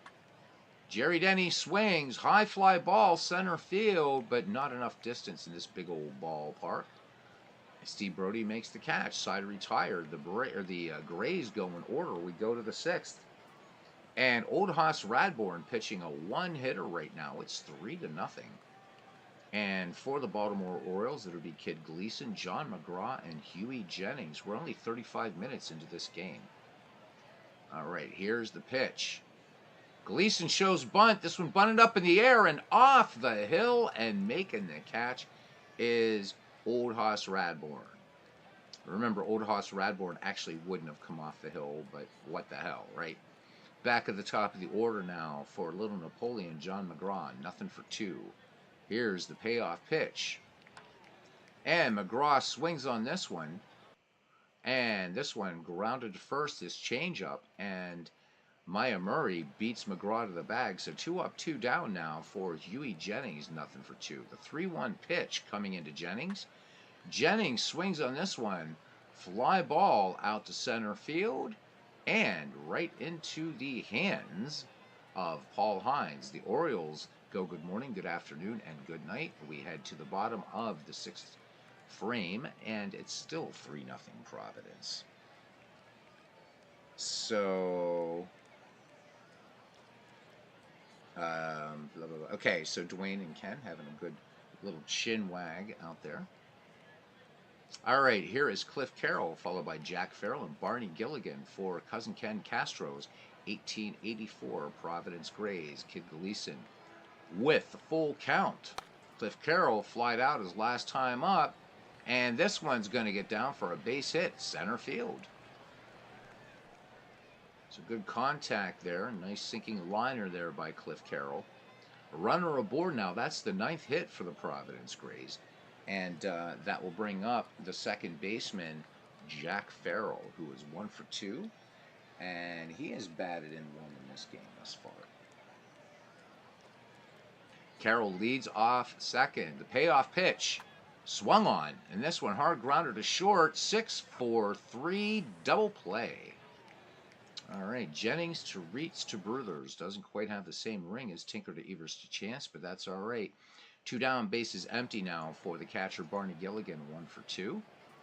Speaker 1: Jerry Denny swings, high fly ball, center field, but not enough distance in this big old ballpark. Steve Brody makes the catch. Side retired. The Grays go in order. We go to the 6th. And Old Hoss Radbourn pitching a one-hitter right now. It's 3-0. And for the Baltimore Orioles, it'll be Kid Gleason, John McGraw, and Huey Jennings. We're only 35 minutes into this game. All right, here's the pitch. Gleason shows bunt. This one bunted up in the air and off the hill, and making the catch is Old Hoss Radbourn. Remember, Old Hoss Radbourn actually wouldn't have come off the hill, but what the hell, right? Back at the top of the order now for Little Napoleon, John McGraw, 0 for 2. Here's the payoff pitch. And McGraw swings on this one. And this one grounded to first, this changeup. And Maya Murray beats McGraw to the bag. So 2 up, 2 down now for Huey Jennings, 0 for 2. The 3-1 pitch coming into Jennings. Jennings swings on this one. Fly ball out to center field. And right into the hands of Paul Hines. The Orioles go good morning, good afternoon, and good night. We head to the bottom of the 6th frame, and it's still 3-0 Providence. So, blah, blah, blah. Okay, so Dwayne and Ken having a good little chin wag out there. All right, here is Cliff Carroll, followed by Jack Farrell and Barney Gilligan for Cousin Ken Castro's 1884 Providence Grays. Kid Gleason with the full count. Cliff Carroll flied out his last time up, and this one's going to get down for a base hit, center field. So good contact there, nice sinking liner there by Cliff Carroll. A runner aboard now, that's the 9th hit for the Providence Grays. And that will bring up the second baseman, Jack Farrell, who is 1 for 2. And he has batted in 1 in this game thus far. Carroll leads off second. The payoff pitch swung on. And this one hard grounder to short. 6-4-3 double play. All right, Jennings to Reitz to Bruthers. Doesn't quite have the same ring as Tinker to Evers to Chance, but that's all right. 2 down, bases empty now for the catcher Barney Gilligan, 1 for 2.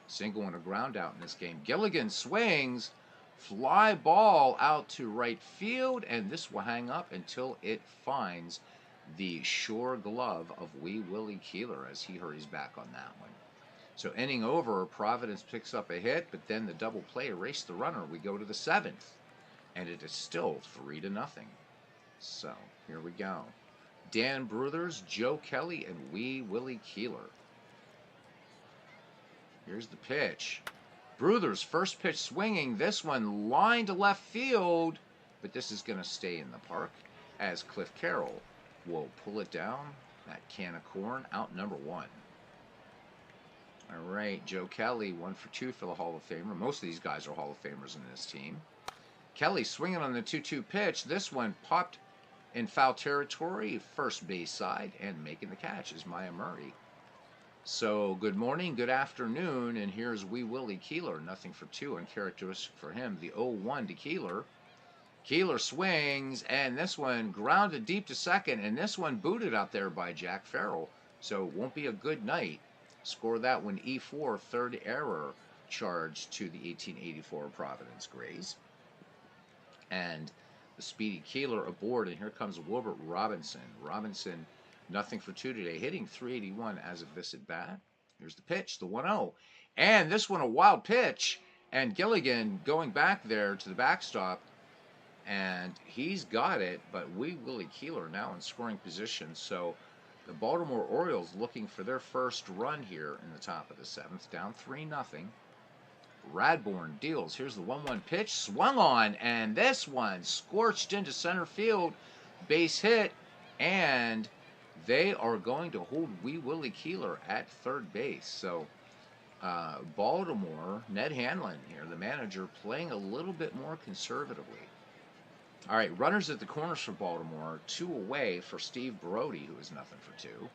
Speaker 1: Single and a ground out in this game. Gilligan swings, fly ball out to right field, and this will hang up until it finds the sure glove of Wee Willie Keeler as he hurries back on that one. So inning over, Providence picks up a hit, but then the double play erased the runner. We go to the 7th, and it is still 3-0. So here we go. Dan Bruthers, Joe Kelly, and Wee Willie Keeler. Here's the pitch. Bruthers, first pitch swinging. This one line to left field, but this is going to stay in the park as Cliff Carroll will pull it down. That can of corn, out number 1. All right, Joe Kelly, 1 for 2 for the Hall of Famer. Most of these guys are Hall of Famers in this team. Kelly swinging on the 2-2 pitch. This one popped in foul territory, first base side, and making the catch is Maya Murray. So good morning, good afternoon, and here's Wee Willie Keeler, 0 for 2, uncharacteristic for him. The 0-1 to Keeler. Keeler swings, and this one grounded deep to second, and this one booted out there by Jack Farrell. So it won't be a good night. Score that one E4, third error charged to the 1884 Providence Grays. And the speedy Keeler aboard, and here comes Wilbert Robinson. Robinson, 0 for 2 today, hitting .381 as of this at bat. Here's the pitch, the 1-0. And this one a wild pitch, and Gilligan going back there to the backstop, and he's got it, but Wee Willie Keeler now in scoring position. So the Baltimore Orioles looking for their first run here in the top of the 7th, down 3-0. Radbourn deals. Here's the 1-1 pitch. Swung on, and this one scorched into center field. Base hit, and they are going to hold Wee Willie Keeler at third base. So Baltimore, Ned Hanlon here, the manager, playing a little bit more conservatively. All right, runners at the corners for Baltimore. 2 away for Steve Brody, who is nothing for 2.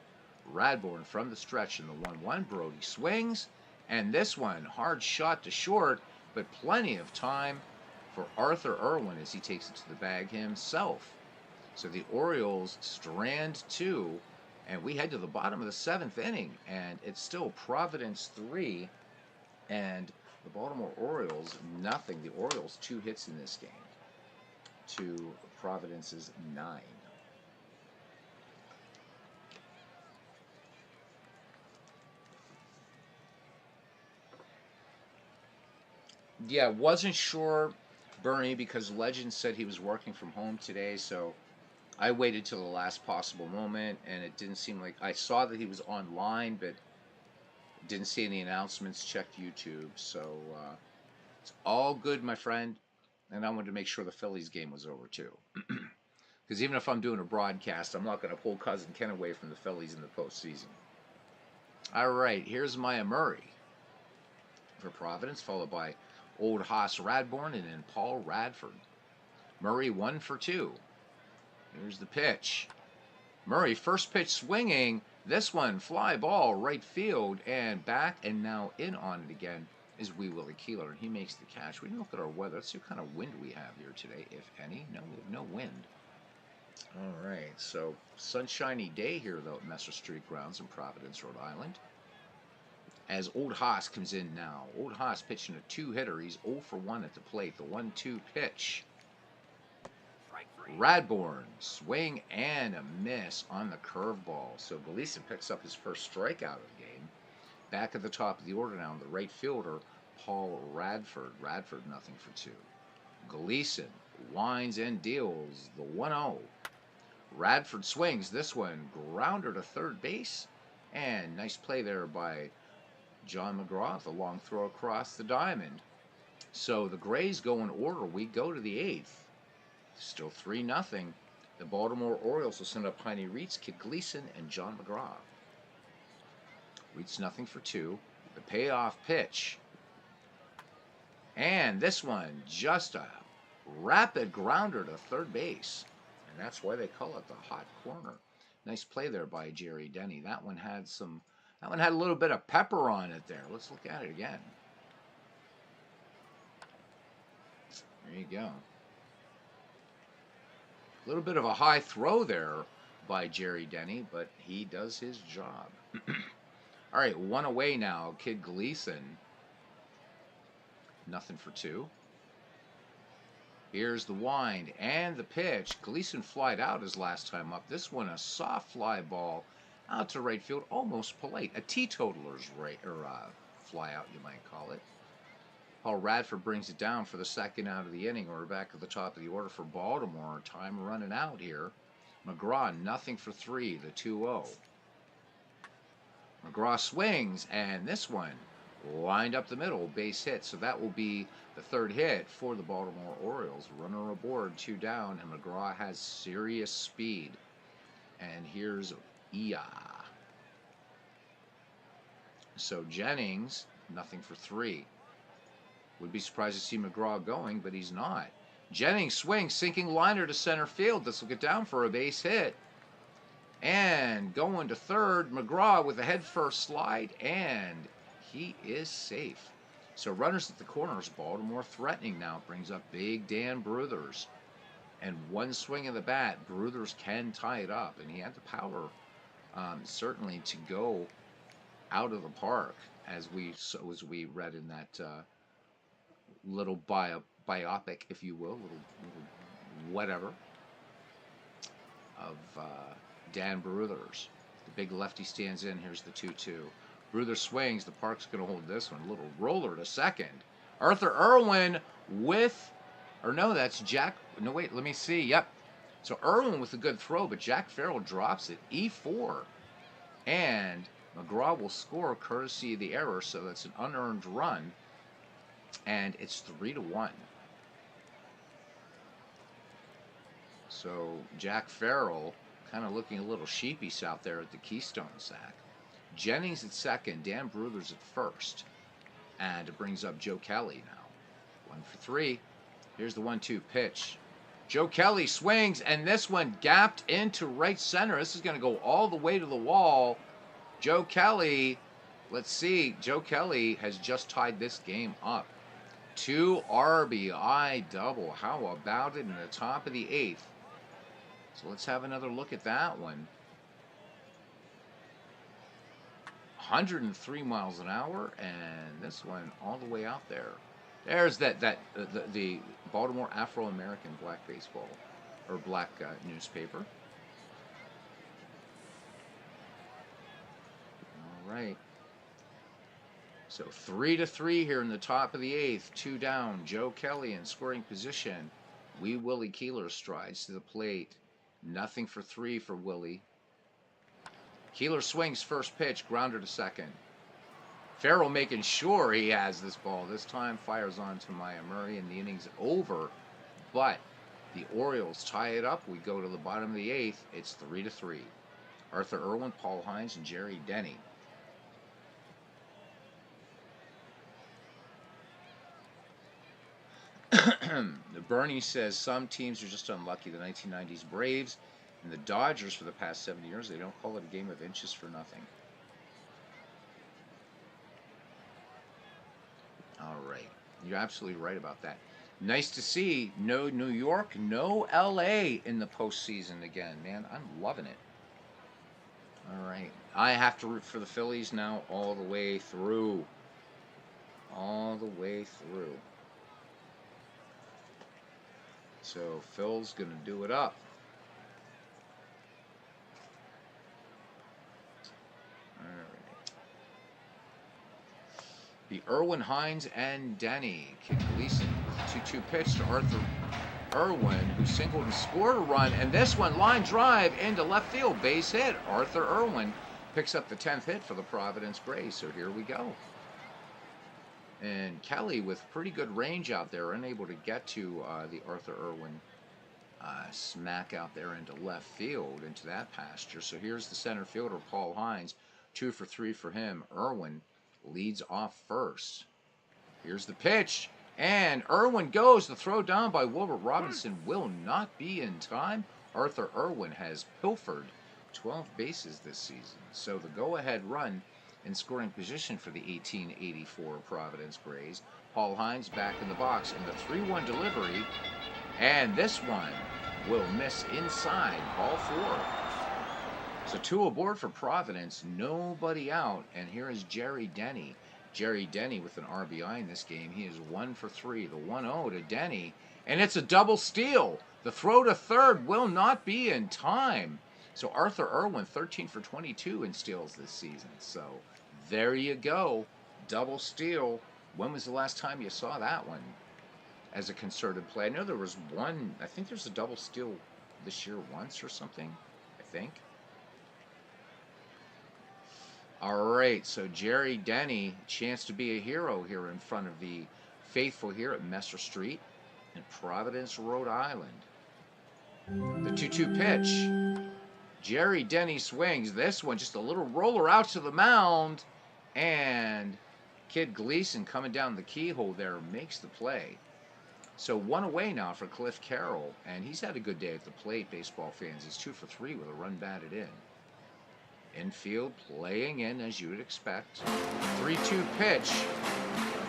Speaker 1: Radbourn from the stretch in the 1-1. Brody swings, and this one, hard shot to short, but plenty of time for Arthur Irwin as he takes it to the bag himself. So the Orioles strand 2, and we head to the bottom of the 7th inning, and it's still Providence 3, and the Baltimore Orioles nothing. The Orioles 2 hits in this game to Providence's 9. Yeah, wasn't sure, Bernie, because Legend said he was working from home today, so I waited till the last possible moment, and it didn't seem like I saw that he was online, but didn't see any announcements. Checked YouTube, so it's all good, my friend. And I wanted to make sure the Phillies game was over too, because even if I'm doing a broadcast, I'm not going to pull Cousin Ken away from the Phillies in the postseason. All right, here's Maya Murray for Providence, followed by Old Haas Radbourn and then Paul Radford. Murray 1 for 2. Here's the pitch. Murray, first pitch swinging. This one, fly ball, right field, and back, and now in on it again is Wee Willie Keeler, and he makes the catch. We can look at our weather. Let's see what kind of wind we have here today, if any. No, we have no wind. All right, so sunshiny day here, though, at Messer Street Grounds in Providence, Rhode Island. As Old Haas comes in now. Old Haas pitching a 2-hitter. He's 0 for 1 at the plate. The 1-2 pitch. Radbourn, swing and a miss on the curveball. So Gleason picks up his first strikeout of the game. Back at the top of the order now, the right fielder, Paul Radford. Radford, nothing for 2. Gleason winds and deals the 1-0. Radford swings. This one, grounder to third base. And nice play there by John McGraw, the long throw across the diamond. So the Grays go in order. We go to the 8th. Still 3-0. The Baltimore Orioles will send up Heine Reitz, Kid Gleason, and John McGraw. Reitz nothing for 2. The payoff pitch. And this one, just a rapid grounder to third base. And that's why they call it the hot corner. Nice play there by Jerry Denny. That one had a little bit of pepper on it there. Let's look at it again. There you go. A little bit of a high throw there by Jerry Denny, but he does his job. All right, 1 away now. Kid Gleason, nothing for 2. Here's the wind and the pitch. Gleason flied out his last time up. This one, a soft fly ball out to right field, almost polite. A teetotaler's fly out, you might call it. Paul Radford brings it down for the second out of the inning. We're back at the top of the order for Baltimore. Time running out here. McGraw, nothing for 3, the 2-0. McGraw swings, and this one lined up the middle, base hit. So that will be the 3rd hit for the Baltimore Orioles. Runner aboard, 2 down, and McGraw has serious speed. And here's Ia. So Jennings, nothing for 3. Would be surprised to see McGraw going, but he's not. Jennings swings, sinking liner to center field. This will get down for a base hit. And going to third, McGraw with a head-first slide, and he is safe. So runners at the corners, Baltimore threatening now. Brings up big Dan Bruthers. And one swing of the bat, Bruthers can tie it up. And he had the power, certainly, to go out of the park, as we read in that little biopic, if you will, little whatever, of Dan Bruthers. The big lefty stands in. Here's the 2-2. Bruthers swings. The Park's going to hold this one. A little roller to second. Arthur Irwin with, or no, that's Jack. No, wait, let me see. Yep. So Irwin with a good throw, but Jack Farrell drops it. E4. And McGraw will score courtesy of the error, so that's an unearned run. And it's 3-1. So Jack Farrell kind of looking a little sheepish out there at the Keystone sack. Jennings at second, Dan Bruthers at first. And it brings up Joe Kelly now. 1 for 3. Here's the 1-2 pitch. Joe Kelly swings, and this one gapped into right center. This is going to go all the way to the wall. Joe Kelly, let's see. Joe Kelly has just tied this game up. 2 RBI double. How about it in the top of the 8th? So let's have another look at that one. 103 miles an hour, and this one all the way out there. There's the Baltimore Afro-American Black Baseball, or Black newspaper. All right. So 3-3 here in the top of the 8th. 2 down. Joe Kelly in scoring position. Wee Willie Keeler strides to the plate. Nothing for 3 for Willie. Keeler swings first pitch, grounder to second. Farrell making sure he has this ball. This time fires on to Maya Murray, and the inning's over. But the Orioles tie it up. We go to the bottom of the 8th. It's 3-3. Arthur Irwin, Paul Hines, and Jerry Denny. Bernie says some teams are just unlucky. The 1990s Braves and the Dodgers for the past 7 years, they don't call it a game of inches for nothing. All right. You're absolutely right about that. Nice to see no New York, no LA in the postseason again, man. I'm loving it. All right. I have to root for the Phillies now all the way through. All the way through. So Phil's going to do it up. All right. The Irwin, Hines, and Denny. Kid Gleason, 2-2 pitch to Arthur Irwin, who singled and scored a run. And this one, line drive into left field, base hit. Arthur Irwin picks up the 10th hit for the Providence Grays. So here we go. And Kelly with pretty good range out there, unable to get to the Arthur Irwin smack out there into left field, into that pasture. So here's the center fielder, Paul Hines, 2 for 3 for him. Irwin leads off first. Here's the pitch, and Irwin goes. The throw down by Wilbert Robinson will not be in time. Arthur Irwin has pilfered 12 bases this season. So the go-ahead run in scoring position for the 1884 Providence Grays. Paul Hines back in the box in the 3-1 delivery. And this one will miss inside, ball 4. So 2 aboard for Providence, nobody out. And here is Jerry Denny. Jerry Denny with an RBI in this game. He is 1 for 3. The 1-0 to Denny. And it's a double steal. The throw to third will not be in time. So Arthur Irwin, 13 for 22 in steals this season. So there you go. Double steal. When was the last time you saw that one as a concerted play? I know there was one. I think there's a double steal this year once or something, I think. All right, so Jerry Denny, chance to be a hero here in front of the faithful here at Messer Street in Providence, Rhode Island. The 2-2 pitch. Jerry Denny swings. This one, just a little roller out to the mound. And Kid Gleason coming down the keyhole there makes the play. So 1 away now for Cliff Carroll. And he's had a good day at the plate, baseball fans. He's 2 for 3 with a run batted in. Infield playing in as you would expect. 3-2 pitch.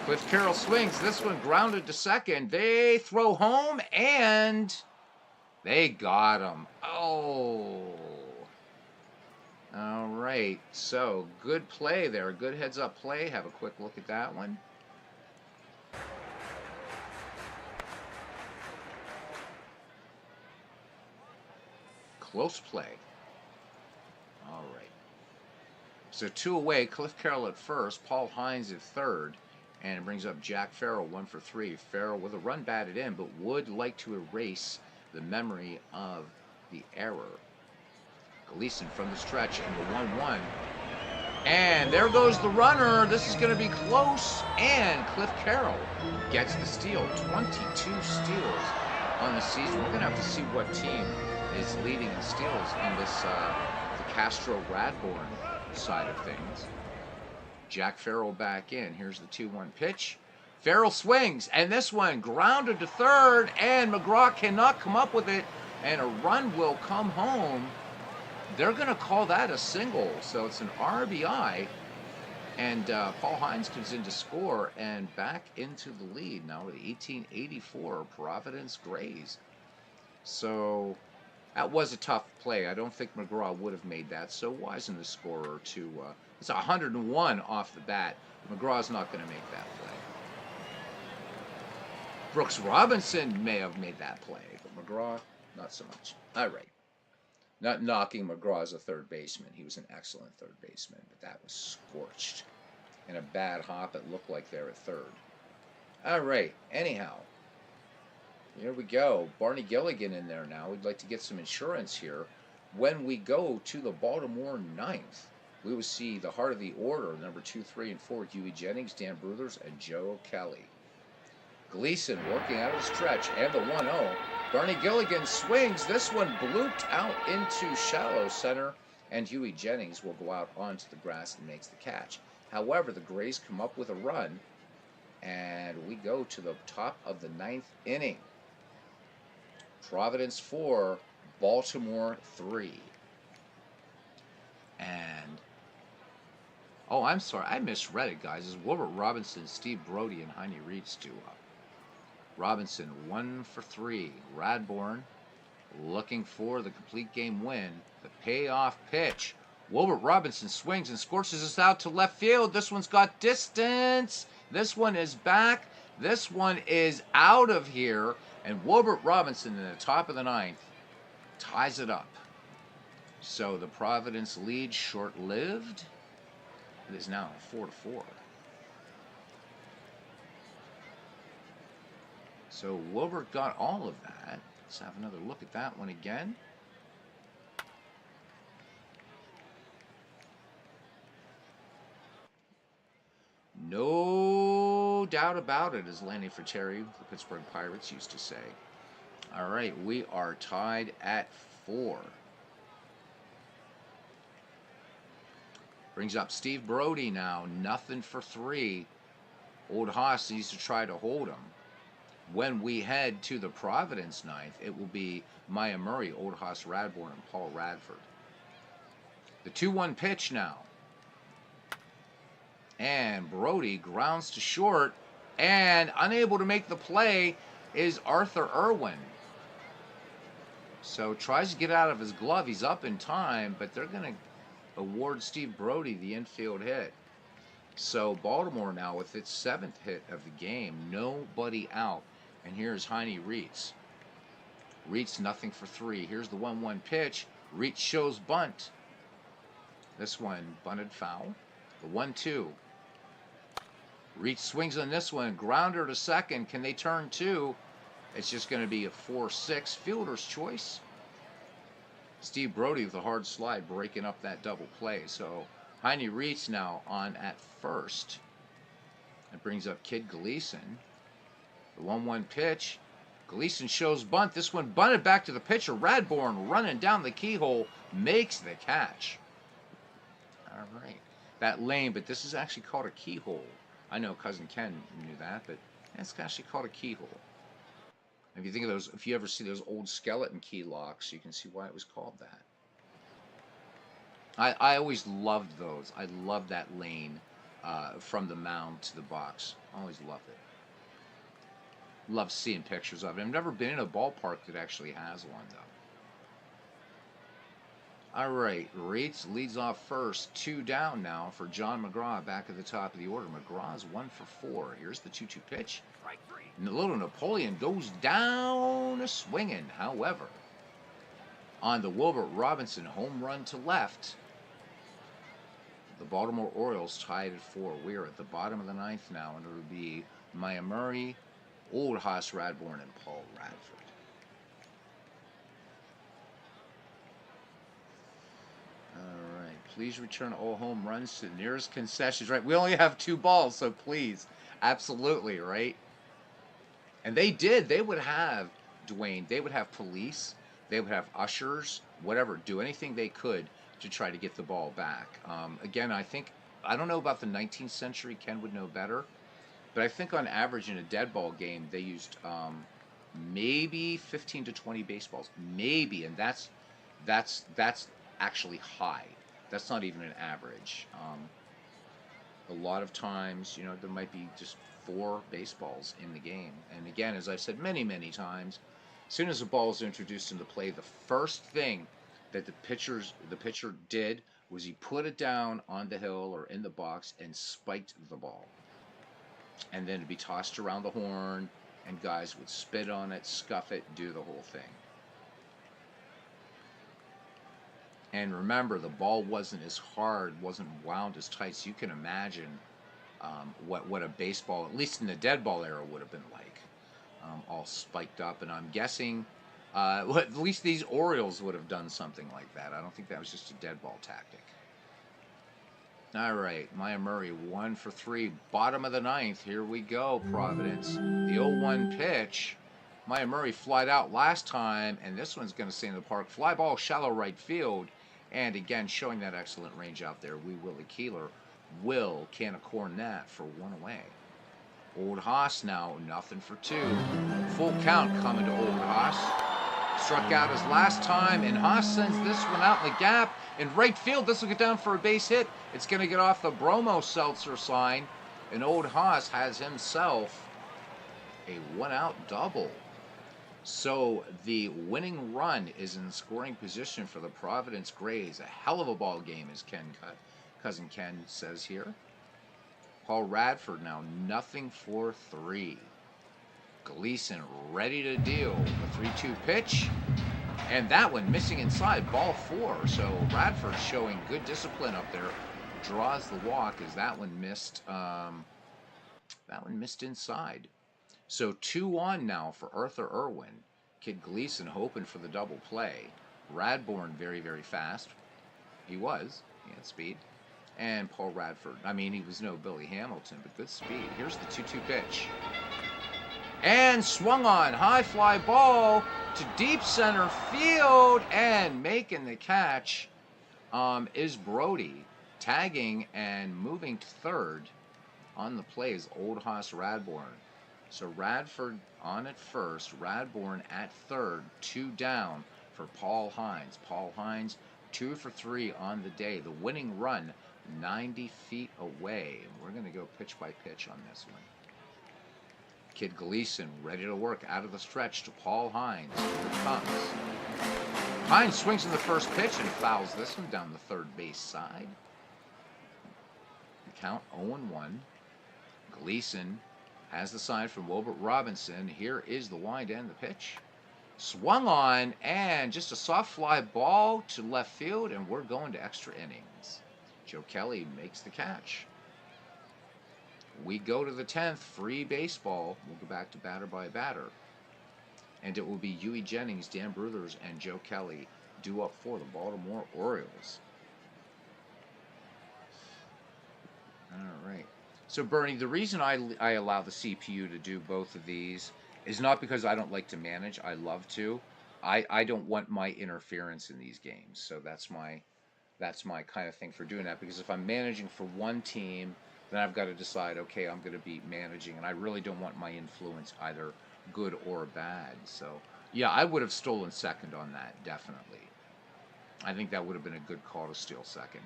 Speaker 1: Cliff Carroll swings. This one grounded to second. They throw home and they got him. Oh. All right, so good play there, good heads-up play. Have a quick look at that one. Close play. All right. So 2 away, Cliff Carroll at first, Paul Hines at third, and it brings up Jack Farrell, 1 for 3. Farrell with a run batted in, but would like to erase the memory of the error. Gleason from the stretch in the 1-1. And there goes the runner. This is going to be close. And Cliff Carroll gets the steal. 22 steals on the season. We're going to have to see what team is leading in steals on this the Castro-Radbourne side of things. Jack Farrell back in. Here's the 2-1 pitch. Farrell swings, and this one grounded to third, and McGraw cannot come up with it, and a run will come home. They're going to call that a single, so it's an RBI, and Paul Hines comes in to score and back into the lead now with 1884 Providence Grays. So that was a tough play. I don't think McGraw would have made that, so Wisen the scorer to it's 101 off the bat. McGraw's not going to make that play. Brooks Robinson may have made that play, but McGraw, not so much. All right. Not knocking McGraw as a third baseman. He was an excellent third baseman, but that was scorched. And a bad hop, it looked like they're at third. All right. Anyhow, here we go. Barney Gilligan in there now. We'd like to get some insurance here. When we go to the Baltimore ninth, we will see the heart of the order, number 2, 3, and 4, Huey Jennings, Dan Bruthers, and Joe Kelly. Gleason working out of the stretch, and the 1-0. Barney Gilligan swings. This one blooped out into shallow center, and Huey Jennings will go out onto the grass and makes the catch. However, the Grays come up with a run, and we go to the top of the ninth inning. Providence 4, Baltimore 3. And, oh, I'm sorry, I misread it, guys. It's Wilbert Robinson, Steve Brody, and Heine Reeds to Robinson 1 for 3. Radbourn looking for the complete game win. The payoff pitch. Wilbert Robinson swings and scorches us out to left field. This one's got distance. This one is back. This one is out of here. And Wilbert Robinson in the top of the ninth ties it up. So the Providence lead short-lived. It is now 4-4. So Wilbert got all of that. Let's have another look at that one again. No doubt about it, as Lanny Fratteri, the Pittsburgh Pirates, used to say. All right, we are tied at 4. Brings up Steve Brody now, nothing for 3. Old Haas needs to try to hold him. When we head to the Providence ninth, it will be Maya Murray, Old Haas Radbourn, and Paul Radford. The 2-1 pitch now. And Brody grounds to short, and unable to make the play is Arthur Irwin. So tries to get out of his glove. He's up in time, but they're going to award Steve Brody the infield hit. So Baltimore now with its 7th hit of the game, nobody out. And here's Heine Reeds. Reeds nothing for 3. Here's the 1-1 pitch. Reeds shows bunt. This one bunted foul. The 1-2. Reeds swings on this one. Grounder to second. Can they turn 2? It's just going to be a 4-6 fielder's choice. Steve Brody with a hard slide breaking up that double play. So Heine Reeds now on at first. It brings up Kid Gleason. The 1-1 pitch. Gleason shows bunt. This one bunted back to the pitcher. Radbourn running down the keyhole makes the catch. All right. That lane, but this is actually called a keyhole. I know Cousin Ken knew that, but it's actually called a keyhole. If you think of those, if you ever see those old skeleton key locks, you can see why it was called that. I always loved those. I loved that lane from the mound to the box. Always loved it. Love seeing pictures of it. I've never been in a ballpark that actually has one, though. All right, Reitz leads off first. 2 down now for John McGraw back at the top of the order. McGraw's 1 for 4. Here's the 2-2 pitch. And the little Napoleon goes down swinging. However, on the Wilbert Robinson home run to left, the Baltimore Orioles tied at 4. We are at the bottom of the ninth now, and it'll be Maya Murray, Old Haas Radbourn, and Paul Radford. All right, please return all home runs to the nearest concessions. Right, we only have 2 balls, so please, absolutely, right? And they did. They would have, Dwayne, they would have police, they would have ushers, whatever, do anything they could to try to get the ball back. Again, I don't know about the 19th century. Ken would know better. But I think on average in a dead ball game, they used maybe 15 to 20 baseballs, maybe, and that's actually high. That's not even an average. A lot of times, there might be just 4 baseballs in the game. And again, as I've said many, many times, as soon as the ball is introduced into play, the first thing that the pitcher did was he put it down on the hill or in the box and spiked the ball. And then it'd be tossed around the horn, and guys would spit on it, scuff it, do the whole thing. And remember, the ball wasn't as hard, wasn't wound as tight, so you can imagine what a baseball, at least in the dead ball era, would have been like. All spiked up, and I'm guessing at least these Orioles would have done something like that. I don't think that was just a dead ball tactic. All right, Maya Murray, 1 for 3, bottom of the 9th. Here we go, Providence. The 0-1 pitch. Maya Murray flied out last time, and this one's going to stay in the park. Fly ball, shallow right field. And again, showing that excellent range out there, Willie Keeler will can of corn that for 1 away. Old Haas now, 0 for 2. Full count coming to Old Haas. Struck out his last time, and Haas sends this one out in the gap. In right field, this will get down for a base hit. It's going to get off the Bromo Seltzer sign, and Old Haas has himself a 1-out double. So the winning run is in scoring position for the Providence Grays. A hell of a ball game, as Cousin Ken says here. Paul Radford now 0 for 3. Gleason ready to deal. The 3-2 pitch. And that one missing inside, ball 4. So Radford showing good discipline up there. Draws the walk as that one missed. Inside. So 2-on now for Arthur Irwin. Kid Gleason hoping for the double play. Radbourne very, very fast. He had speed. And Paul Radford, he was no Billy Hamilton, but good speed. Here's the 2-2 pitch. And swung on, high fly ball to deep center field, and making the catch is Brody. Tagging and moving to third on the play is Old Haas Radbourne. So Radford on at first, Radbourne at third, 2 down for Paul Hines. Paul Hines 2 for 3 on the day. The winning run 90 feet away. And we're going to go pitch by pitch on this one. Kid Gleason ready to work out of the stretch to Paul Hines. Here it comes. Hines swings in the first pitch and fouls this one down the third base side. The count 0-1. Gleason has the sign from Wilbert Robinson. Here is the wind and the pitch. Swung on, and just a soft fly ball to left field, and we're going to extra innings. Joe Kelly makes the catch. We go to the 10th, free baseball. We'll go back to batter by batter. And it will be Huey Jennings, Dan Bruthers, and Joe Kelly due up for the Baltimore Orioles. All right. So, Bernie, the reason I allow the CPU to do both of these is not because I don't like to manage. I love to. I don't want my interference in these games. So that's my kind of thing for doing that. Because if I'm managing for one team, then I've got to decide, okay, I'm going to be managing, and I really don't want my influence either good or bad. So, yeah, I would have stolen second on that, definitely. I think that would have been a good call to steal second.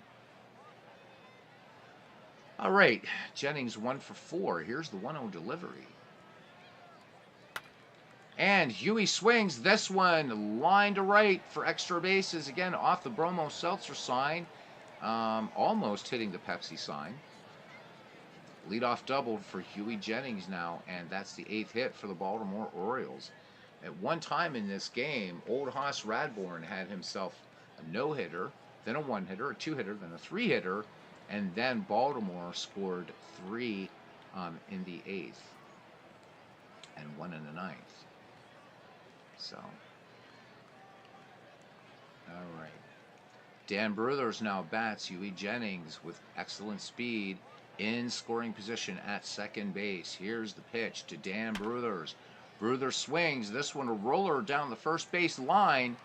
Speaker 1: All right, Jennings 1 for 4. Here's the 1-0 delivery. And Huey swings this one line to right for extra bases. Again, off the Bromo Seltzer sign. Almost hitting the Pepsi sign. Leadoff double for Huey Jennings now, and that's the 8th hit for the Baltimore Orioles. At one time in this game, Old Haas Radbourne had himself a no-hitter, then a 1-hitter, a 2-hitter, then a 3-hitter, and then Baltimore scored 3 in the 8th and 1 in the 9th. So, all right. Dan Bruthers now bats. Huey Jennings with excellent speed in scoring position at second base. Here's the pitch to Dan Bruthers. Bruthers swings. This one a roller down the first base line.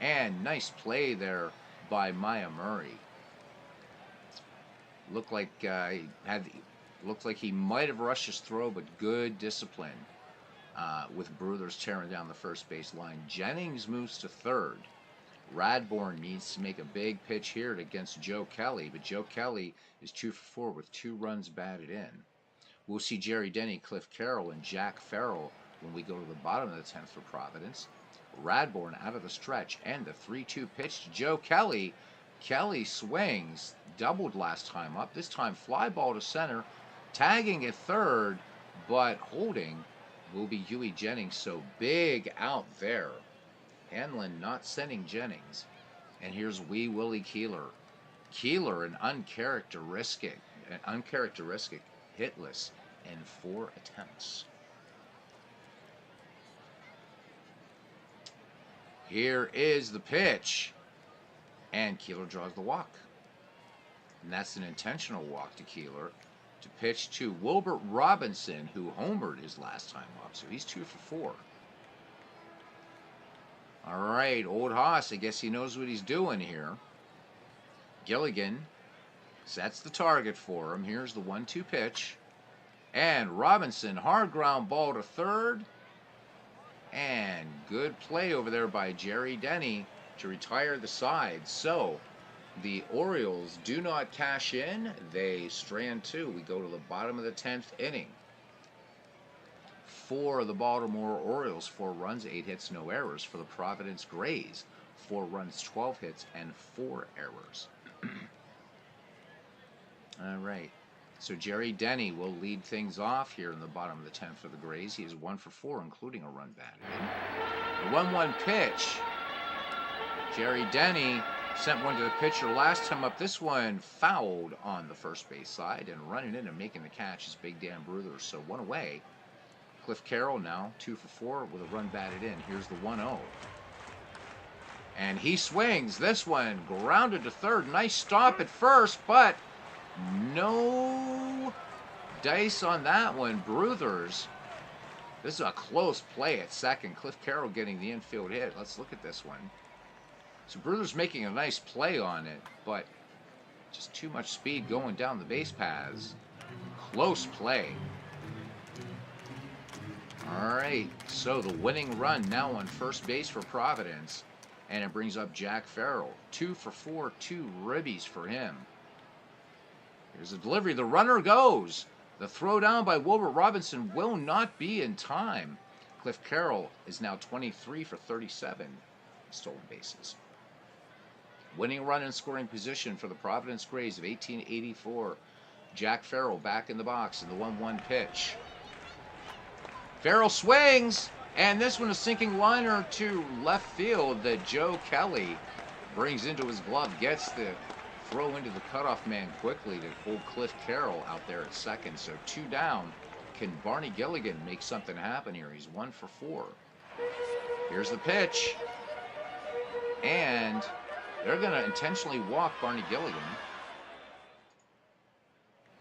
Speaker 1: And nice play there by Maya Murray. Looked like he had Looked like he might have rushed his throw, but good discipline with Bruthers tearing down the first base line. Jennings moves to third. Radbourn needs to make a big pitch here against Joe Kelly, but Joe Kelly is 2 for 4 with 2 runs batted in. We'll see Jerry Denny, Cliff Carroll, and Jack Farrell when we go to the bottom of the 10th for Providence. Radbourn out of the stretch, and the 3-2 pitch to Joe Kelly. Kelly swings, doubled last time up. This time fly ball to center, tagging at third, but holding will be Huey Jennings. So big out there. Hanlon not sending Jennings. And here's Wee Willie Keeler. Keeler, an uncharacteristic hitless in 4 attempts. Here is the pitch. And Keeler draws the walk. And that's an intentional walk to Keeler to pitch to Wilbert Robinson, who homered his last time up. So he's 2 for 4. All right, Old Hoss, I guess he knows what he's doing here. Gilligan sets the target for him. Here's the 1-2 pitch. And Robinson, hard ground ball to third. And good play over there by Jerry Denny to retire the side. So the Orioles do not cash in. They strand 2. We go to the bottom of the 10th inning. For the Baltimore Orioles, 4 runs, 8 hits, no errors. For the Providence Grays, 4 runs, 12 hits, and 4 errors. All right. So Jerry Denny will lead things off here in the bottom of the 10th for the Grays. He is 1 for 4, including a run batted in. The 1-1 pitch. Jerry Denny sent one to the pitcher last time up. This one fouled on the first base side, and running in and making the catch is Big Dan Bruthers. So 1 away. Cliff Carroll now 2 for 4 with a run batted in. Here's the 1-0. And he swings. This one grounded to third. Nice stop at first, but no dice on that one. Bruthers. This is a close play at second. Cliff Carroll getting the infield hit. Let's look at this one. So Bruthers making a nice play on it, but just too much speed going down the base paths. Close play. All right, so the winning run now on first base for Providence, and it brings up Jack Farrell. 2 for 4, 2 ribbies for him. Here's the delivery. The runner goes. The throw down by Wilbert Robinson will not be in time. Cliff Carroll is now 23 for 37 stolen bases. Winning run in scoring position for the Providence Grays of 1884. Jack Farrell back in the box in the 1-1 pitch. Farrell swings, and this one a sinking liner to left field that Joe Kelly brings into his glove, gets the throw into the cutoff man quickly to hold Cliff Carroll out there at second. So 2 down. Can Barney Gilligan make something happen here? He's 1 for 4. Here's the pitch. And they're going to intentionally walk Barney Gilligan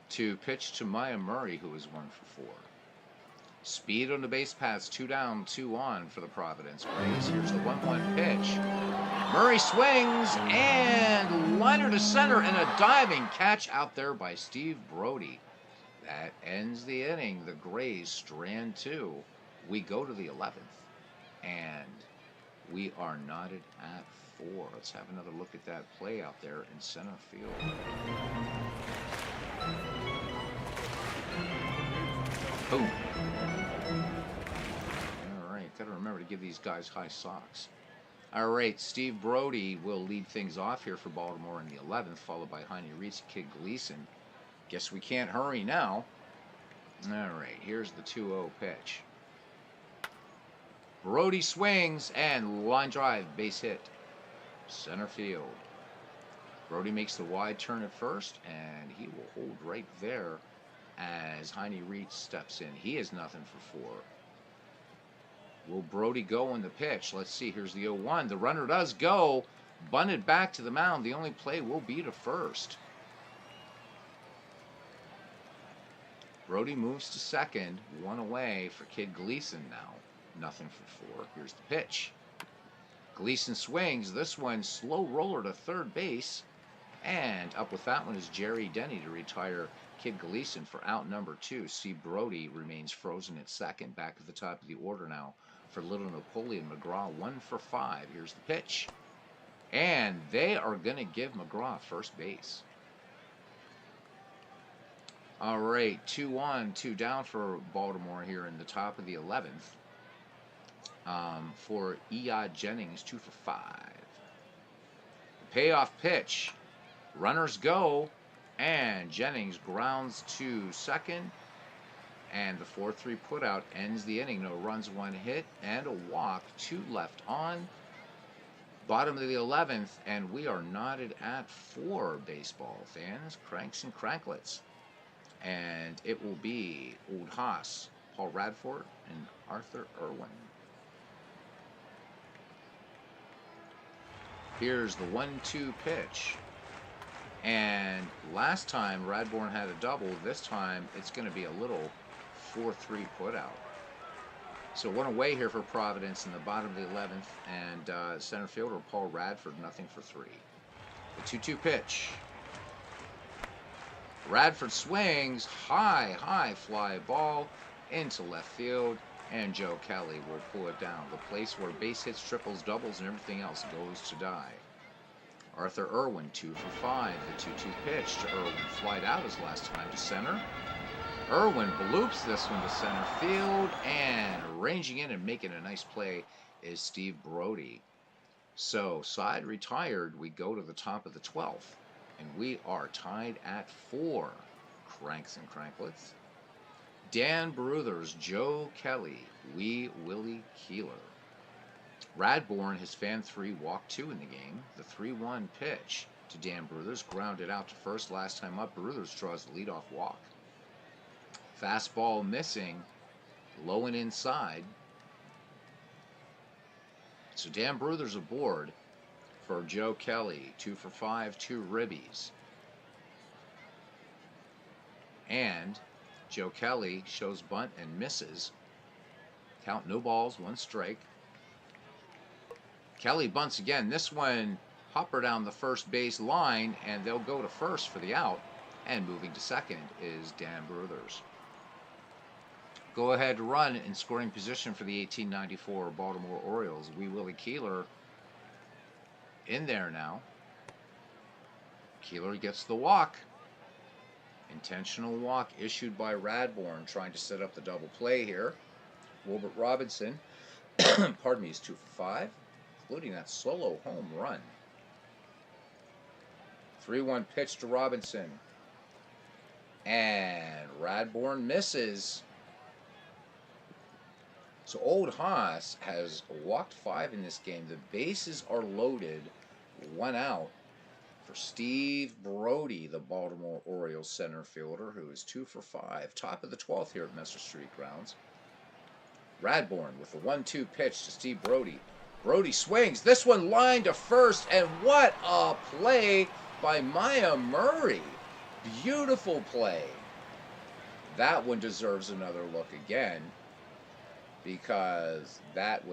Speaker 1: to pitch to Maya Murray, who is 1 for 4. Speed on the base paths, 2 down, 2 on for the Providence Grays. Here's the 1-1 pitch. Murray swings, and liner to center, and a diving catch out there by Steve Brody. That ends the inning. The Grays strand 2. We go to the 11th, and we are knotted at 4. Let's have another look at that play out there in center field. Boom. All right, got to remember to give these guys high socks. All right, Steve Brody will lead things off here for Baltimore in the 11th, followed by Heine Reitz, Kid Gleason. Guess we can't hurry now. All right, here's the 2-0 pitch. Brody swings, and line drive, base hit. Center field. Brody makes the wide turn at first, and he will hold right there as Heine Reitz steps in. He is nothing for 4. Will Brody go on the pitch? Let's see. Here's the 0-1. The runner does go. Bunted back to the mound. The only play will be to first. Brody moves to second. 1 away for Kid Gleason now. Nothing for 4. Here's the pitch. Gleason swings. This one slow roller to third base. And up with that one is Jerry Denny to retire Kid Gleason for out number 2. Steve Brody remains frozen at second. Back at the top of the order now for Little Napoleon McGraw. 1 for 5. Here's the pitch. And they are going to give McGraw first base. All right, 2 on, 2 down for Baltimore here in the top of the 11th. For Eod Jennings, 2 for 5. Payoff pitch. Runners go, and Jennings grounds to second. And the 4-3 putout ends the inning. No runs, 1 hit, and a walk. 2 left on. Bottom of the 11th, and we are knotted at 4, baseball fans, cranks and cranklets. And it will be Old Haas, Paul Radford, and Arthur Irwin. Here's the 1-2 pitch. And last time Radbourne had a double. This time it's going to be a little 4-3 putout. So 1 away here for Providence in the bottom of the 11th. And center fielder Paul Radford, nothing for 3. The 2-2 pitch. Radford swings, high fly ball into left field, and Joe Kelly will pull it down. The place where base hits, triples, doubles, and everything else goes to die. Arthur Irwin, 2 for 5. The 2-2 pitch to Irwin, flied out his last time to center. Irwin bloops this one to center field, and ranging in and making a nice play is Steve Brody. So, side retired, we go to the top of the 12th. And we are tied at 4, cranks and cranklets. Dan Bruthers, Joe Kelly, Wee Willie Keeler. Radbourne has fanned 3, walked 2 in the game. The 3-1 pitch to Dan Bruthers, grounded out to first. Last time up, Bruthers draws the leadoff walk. Fastball missing, low and inside. So Dan Bruthers aboard for Joe Kelly, 2 for 5, 2 ribbies. And Joe Kelly shows bunt and misses. Count no balls, 1 strike. Kelly bunts again. This one, hopper down the first base line, and they'll go to first for the out. And moving to second is Dan Bruthers. Go ahead run in scoring position for the 1894 Baltimore Orioles. Wee Willie Keeler in there now. Keeler gets the walk. Intentional walk issued by Radbourne, trying to set up the double play here. Wilbert Robinson, pardon me, is 2 for 5, including that solo home run. 3-1 pitch to Robinson. And Radbourne misses. So Old Haas has walked 5 in this game. The bases are loaded. 1 out for Steve Brody, the Baltimore Orioles center fielder, who is 2 for 5. Top of the 12th here at Messer Street grounds. Radbourne with the 1-2 pitch to Steve Brody. Brody swings. This one lined to first, and what a play by Maya Murray. Beautiful play. That one deserves another look again, because that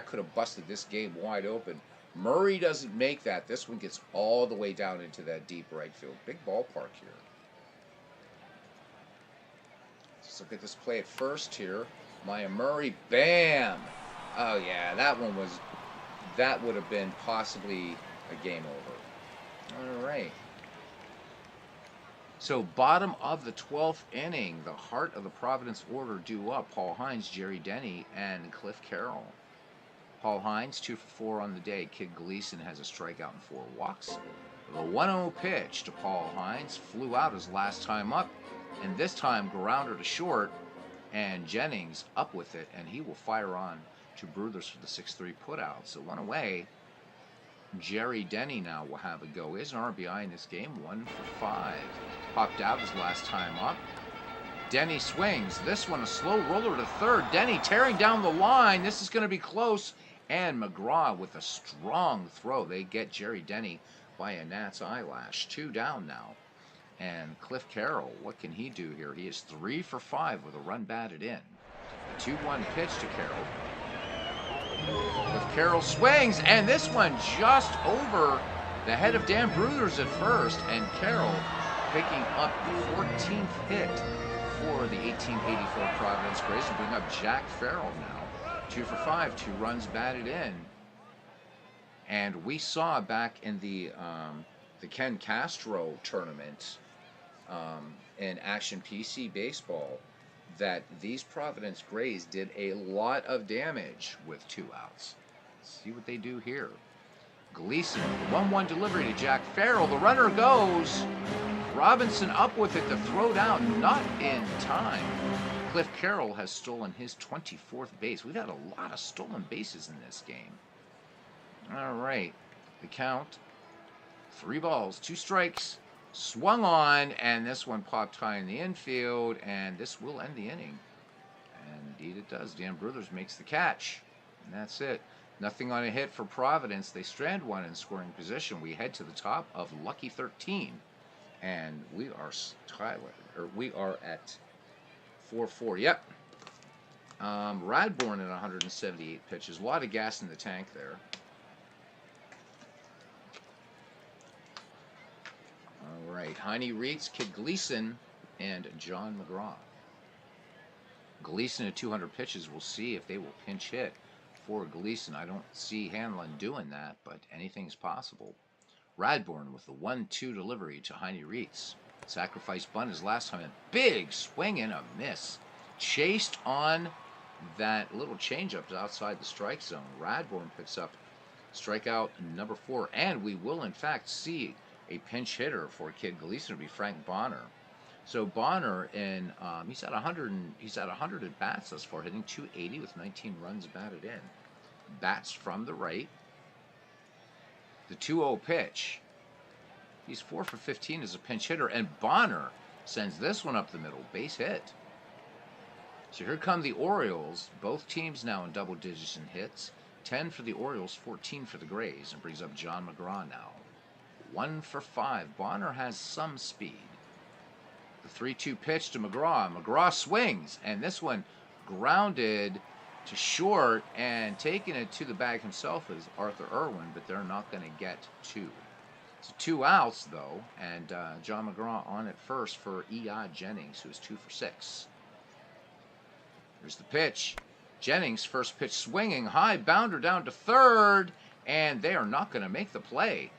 Speaker 1: could have busted this game wide open. Murray doesn't make that. This one gets all the way down into that deep right field. Big ballpark here. Let's look at this play at first here. Maya Murray, bam! Oh yeah, that would have been possibly a game over. All right. So bottom of the 12th inning, the heart of the Providence order due up. Paul Hines, Jerry Denny, and Cliff Carroll. Paul Hines, 2 for 4 on the day. Kid Gleason has a strikeout and 4 walks. The 1-0 pitch to Paul Hines flew out his last time up, and this time grounder to short, and Jennings up with it, and he will fire on to Bruthers for the 6-3 putout. So 1 away. Jerry Denny now will have a go. Is an RBI in this game, 1 for 5. Popped out his last time up. Denny swings. This one a slow roller to third. Denny tearing down the line. This is going to be close. And McGraw with a strong throw. They get Jerry Denny by a gnat's eyelash. 2 down now. And Cliff Carroll, what can he do here? He is 3 for 5 with a run batted in. A 2-1 pitch to Carroll. Cliff Carroll swings, and this one just over The head of Dan Bruthers at first, and Carroll picking up the 14th hit for the 1884 Providence Grays, and bring up Jack Farrell now. 2 for 5, 2 runs batted in. And we saw back in the Ken Castro tournament in Action PC Baseball that these Providence Grays did a lot of damage with 2 outs. Let's see what they do here. Gleason, 1-1 delivery to Jack Farrell. The runner goes. Robinson up with it to throw down, not in time. Cliff Carroll has stolen his 24th base. We've had a lot of stolen bases in this game. All right, the count, 3 balls, 2 strikes, swung on, and this one popped high in the infield, and this will end the inning. And indeed it does. Dan Bruthers makes the catch, and that's it. Nothing on a hit for Providence. They strand one in scoring position. We head to the top of Lucky 13, and we are at 4-4. Yep. Radbourne at 178 pitches. A lot of gas in the tank there. All right, Heine Reitz, Kid Gleason, and John McGraw. Gleason at 200 pitches. We'll see if they will pinch hit for Gleason. I don't see Hanlon doing that, but anything's possible. Radbourne with the 1-2 delivery to Heine Reitz. Sacrifice bunt his last time. A big swing and a miss. Chased on that little changeup outside the strike zone. Radbourne picks up strikeout number 4, and we will in fact see a pinch hitter for Kid Gleason. It'll be Frank Bonner. So Bonner, he's at 100 at bats thus far, hitting .280 with 19 runs batted in. Bats from the right. The 2-0 pitch. He's 4 for 15 as a pinch hitter, and Bonner sends this one up the middle, base hit. So here come the Orioles. Both teams now in double digits in hits. 10 for the Orioles, 14 for the Grays, and brings up John McGraw now. 1 for 5. Bonner has some speed. The 3-2 pitch to McGraw. McGraw swings, and this one grounded to short, and taking it to the bag himself is Arthur Irwin, but they're not going to get 2. So 2 outs, though, and John McGraw on at first for E.I. Jennings, who is 2 for 6. Here's the pitch. Jennings, first pitch swinging, high bounder down to third, and they are not going to make the play.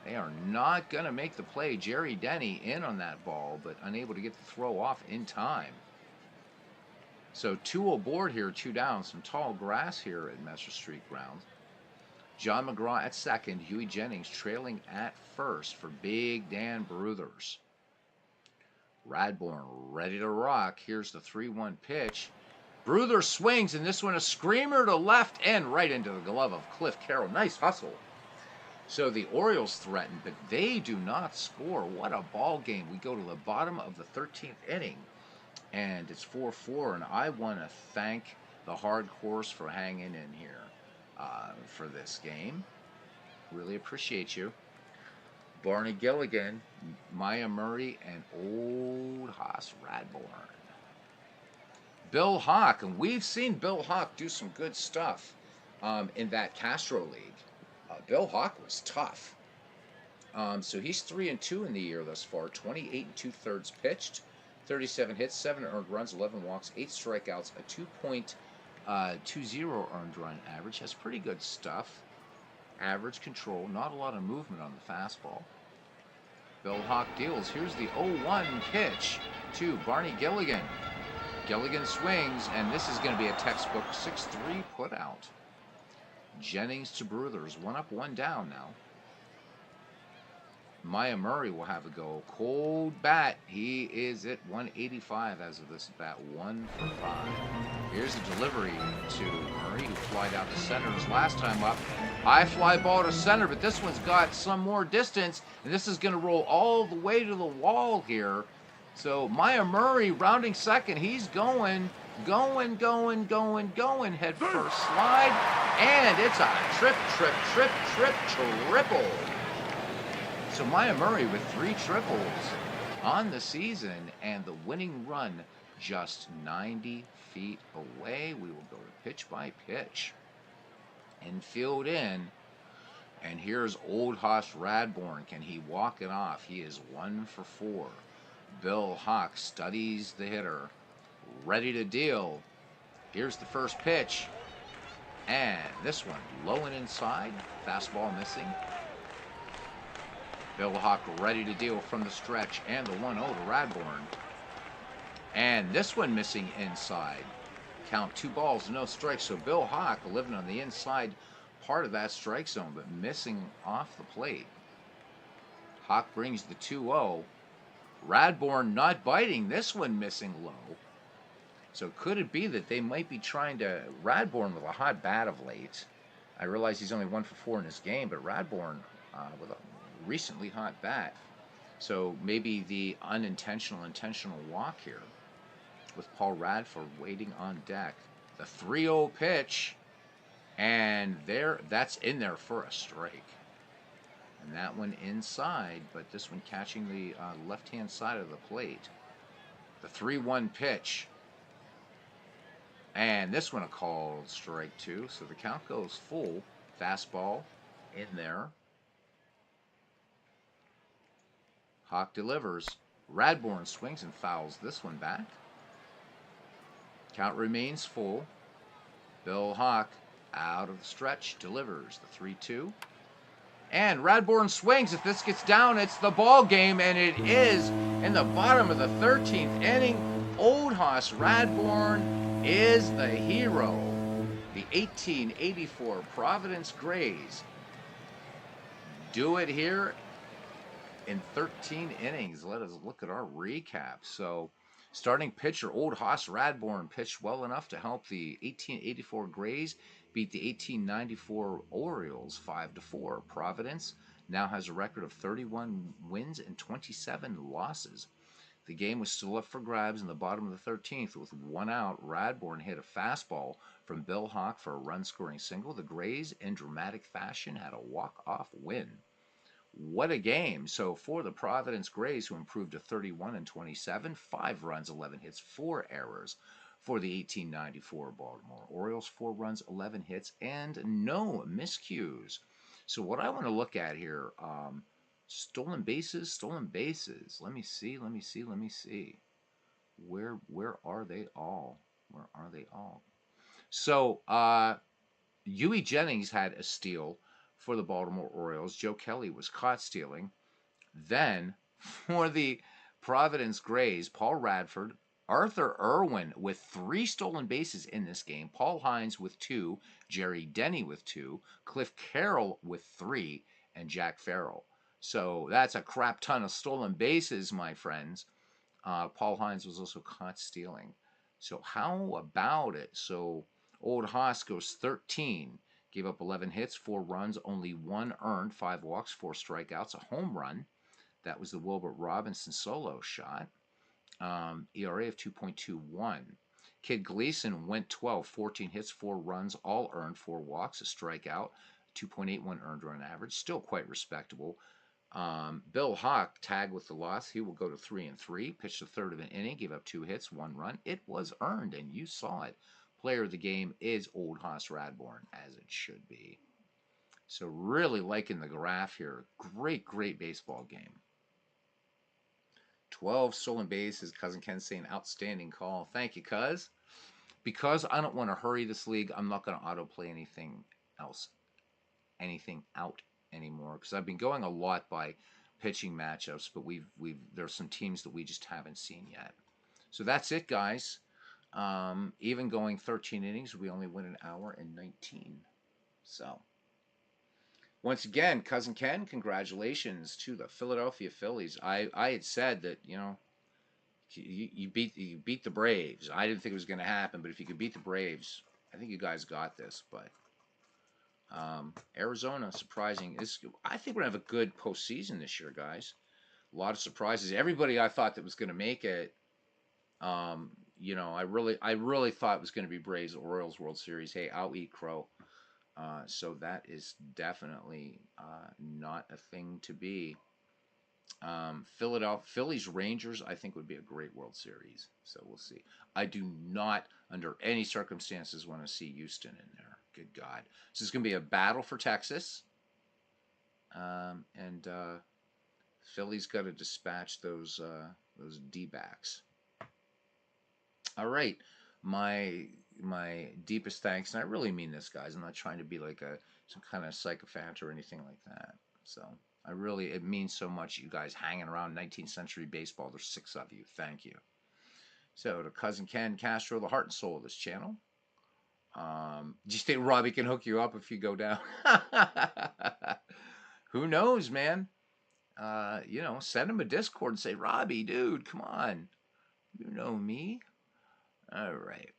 Speaker 1: They are not going to make the play. Jerry Denny in on that ball, but unable to get the throw off in time. So 2 aboard here, 2 down. Some tall grass here at Messer Street grounds. John McGraw at second. Huey Jennings trailing at first for Big Dan Bruthers. Radbourne ready to rock. Here's the 3-1 pitch. Bruthers swings, and this one a screamer to left and right into the glove of Cliff Carroll. Nice hustle. So the Orioles threaten, but they do not score. What a ball game. We go to the bottom of the 13th inning, and it's 4-4, and I want to thank the hardcores for hanging in here for this game. Really appreciate you. Barney Gilligan, Maya Murray, and Old Hoss Radbourne. Bill Hawk, and we've seen Bill Hawk do some good stuff in that Castro League. Bill Hawk was tough. So he's 3-2 in the year thus far. 28 2/3 pitched, 37 hits, 7 earned runs, 11 walks, 8 strikeouts, a 2.20 earned run average. Has pretty good stuff. Average control, not a lot of movement on the fastball. Bill Hawk deals. Here's the 0-1 pitch to Barney Gilligan. Gilligan swings, and this is going to be a textbook 6-3 put out. Jennings to Bruthers, 1 up, 1 down now. Maya Murray will have a go. Cold bat. He is at 185 as of this bat. 1 for 5. Here's the delivery to Murray, who flied out to center his last time up. High fly ball to center, but this one's got some more distance, and this is going to roll all the way to the wall here. So Maya Murray rounding second. He's going head first slide, and it's a triple. So Maya Murray with 3 triples on the season, and the winning run just 90 feet away. We will go to pitch by pitch. Infield in. And here's Old Hoss Radbourne. Can he walk it off? He is 1 for 4. Bill Hawk studies the hitter. Ready to deal. Here's the first pitch. And this one low and inside. Fastball missing. Bill Hawk ready to deal from the stretch. And the 1-0 to Radbourne. And this one missing inside. Count 2 balls, no strikes. So Bill Hawk living on the inside part of that strike zone, but missing off the plate. Hawk brings the 2-0. Radbourne not biting. This one missing low. So could it be that they might be trying to... Radbourne with a hot bat of late. I realize he's only 1 for 4 in this game, but Radbourne with a recently hot bat. So maybe the intentional walk here with Paul Radford waiting on deck. The 3-0 pitch, and that's in there for a strike. And that one inside, but this one catching the left-hand side of the plate. The 3-1 pitch, and this one a called strike too. So the count goes full. Fastball in there. Hawk delivers. Radbourne swings and fouls this one back. Count remains full. Bill Hawk out of the stretch delivers the 3-2. And Radbourne swings. If this gets down, it's the ball game, and it is in the bottom of the 13th inning. Old Hoss Radbourne is the hero. The 1884 Providence Grays do it here in 13 innings. Let us look at our recap. So, starting pitcher Old Hoss Radbourne pitched well enough to help the 1884 Grays beat the 1894 Orioles 5-4. Providence now has a record of 31 wins and 27 losses. The game was still up for grabs in the bottom of the 13th. With 1 out, Radbourne hit a fastball from Bill Hawk for a run-scoring single. The Grays, in dramatic fashion, had a walk-off win. What a game. So for the Providence Grays, who improved to 31 and 27, 5 runs, 11 hits, 4 errors. For the 1894 Baltimore Orioles, 4 runs, 11 hits, and no miscues. So what I want to look at here, stolen bases. Let me see. Where are they all? So Huey Jennings had a steal for the Baltimore Orioles. Joe Kelly was caught stealing. Then for the Providence Grays, Paul Radford, Arthur Irwin with 3 stolen bases in this game, Paul Hines with 2, Jerry Denny with 2, Cliff Carroll with 3, and Jack Farrell. So that's a crap ton of stolen bases, my friends. Paul Hines was also caught stealing. So how about it? So Old Hoss goes 13, gave up 11 hits, 4 runs, only 1 earned, 5 walks, 4 strikeouts, a home run. That was the Wilbert Robinson solo shot. ERA of 2.21. Kid Gleason went 12, 14 hits, 4 runs, all earned, 4 walks, a strikeout, 2.81 earned run average, still quite respectable. Bill Hawk tagged with the loss. He will go to 3-3. Pitched a third of an inning, gave up 2 hits, 1 run. It was earned, and you saw it. Player of the game is Old Hoss Radbourne, as it should be. So really liking the graph here. Great baseball game. 12 stolen bases. Cousin Ken saying outstanding call. Thank you, cuz. Because I don't want to hurry this league, I'm not going to autoplay anything out anymore, because I've been going a lot by pitching matchups, but there's some teams that we just haven't seen yet. So that's it, guys. Even going 13 innings, we only win an hour and 19. So once again, Cousin Ken, congratulations to the Philadelphia Phillies. I had said that, you beat the Braves. I didn't think it was going to happen, but if you could beat the Braves, I think you guys got this. But Arizona, surprising. I think we're going to have a good postseason this year, guys. A lot of surprises. Everybody I thought that was going to make it, I really thought it was going to be Braves Orioles World Series. Hey, I'll eat crow. So that is definitely not a thing to be. Phillies Rangers, I think, would be a great World Series. So we'll see. I do not, under any circumstances, want to see Houston in there. Good God. So it's going to be a battle for Texas. And Philly's got to dispatch those D-backs. All right, my deepest thanks, and I really mean this, guys. I'm not trying to be like some kind of sycophant or anything like that. So it means so much, you guys hanging around 19th century baseball. There's 6 of you. Thank you. So to cousin Ken Castro, the heart and soul of this channel. Do you think Robbie can hook you up if you go down? Who knows, man? Send him a Discord and say, Robbie, dude, come on. You know me. All right.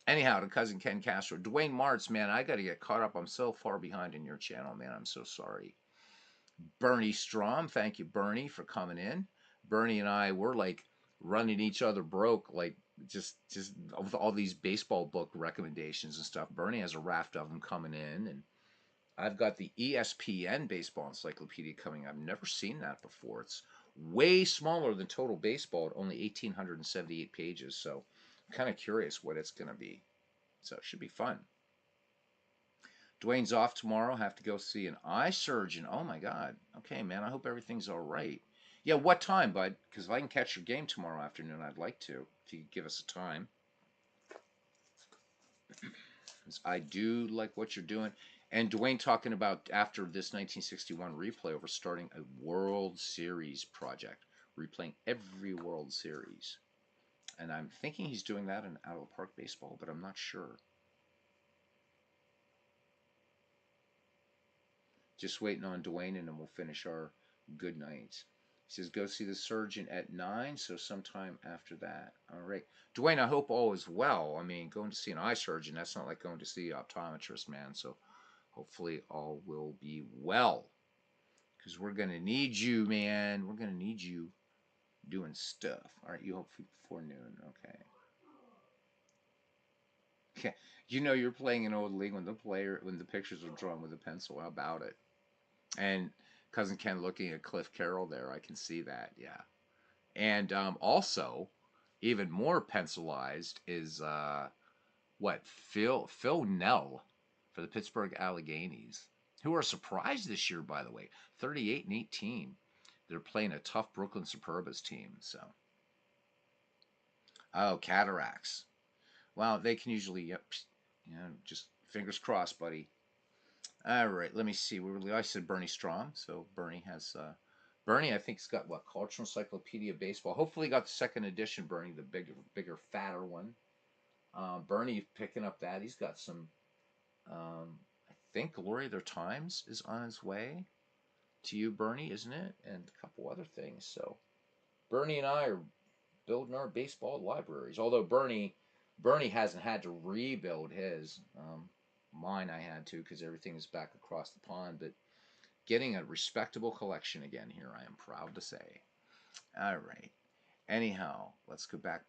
Speaker 1: Anyhow, to cousin Ken Castro, Dwayne Martz, man, I got to get caught up. I'm so far behind in your channel, man. I'm so sorry. Bernie Strom, thank you, Bernie, for coming in. Bernie and I, we're like running each other broke, like just with all these baseball book recommendations and stuff. Bernie has a raft of them coming in, and I've got the ESPN Baseball Encyclopedia coming. I've never seen that before. It's way smaller than Total Baseball at only 1,878 pages. So I'm kind of curious what it's going to be. So it should be fun. Dwayne's off tomorrow. Have to go see an eye surgeon. Oh my God. Okay, man. I hope everything's all right. Yeah, what time, bud? Because if I can catch your game tomorrow afternoon, I'd like to. If you could give us a time. I do like what you're doing. And Dwayne talking about after this 1961 replay over starting a World Series project, replaying every World Series. And I'm thinking he's doing that in Out of the Park Baseball, but I'm not sure. Just waiting on Dwayne, and then we'll finish our good nights. He says, go see the surgeon at 9, so sometime after that. All right. Dwayne, I hope all is well. I mean, going to see an eye surgeon, that's not like going to see an optometrist, man. So hopefully all will be well. Because we're going to need you, man. We're going to need you doing stuff. All right, you hope before noon. Okay. Yeah, you're playing an old league when the pictures are drawn with a pencil. How about it? And cousin Ken looking at Cliff Carroll there, I can see that. Yeah. And also, even more pencilized is Phil Nell for the Pittsburgh Alleghenies, who are surprised this year, by the way, 38-18. They're playing a tough Brooklyn Superbas team. So, cataracts. Well, they can usually, just fingers crossed, buddy. All right, let me see. I said Bernie Strom, so Bernie has. Bernie, I think, has got what, Cultural Encyclopedia of Baseball. Hopefully, he got the second edition. Bernie, the bigger, fatter one. Bernie picking up that. He's got some. I think Glory of Their Times is on its way to you, Bernie, isn't it? And a couple other things. So, Bernie and I are building our baseball libraries. Although Bernie hasn't had to rebuild his. Mine I had to because everything is back across the pond. But getting a respectable collection again here, I am proud to say. All right. Anyhow, let's go back.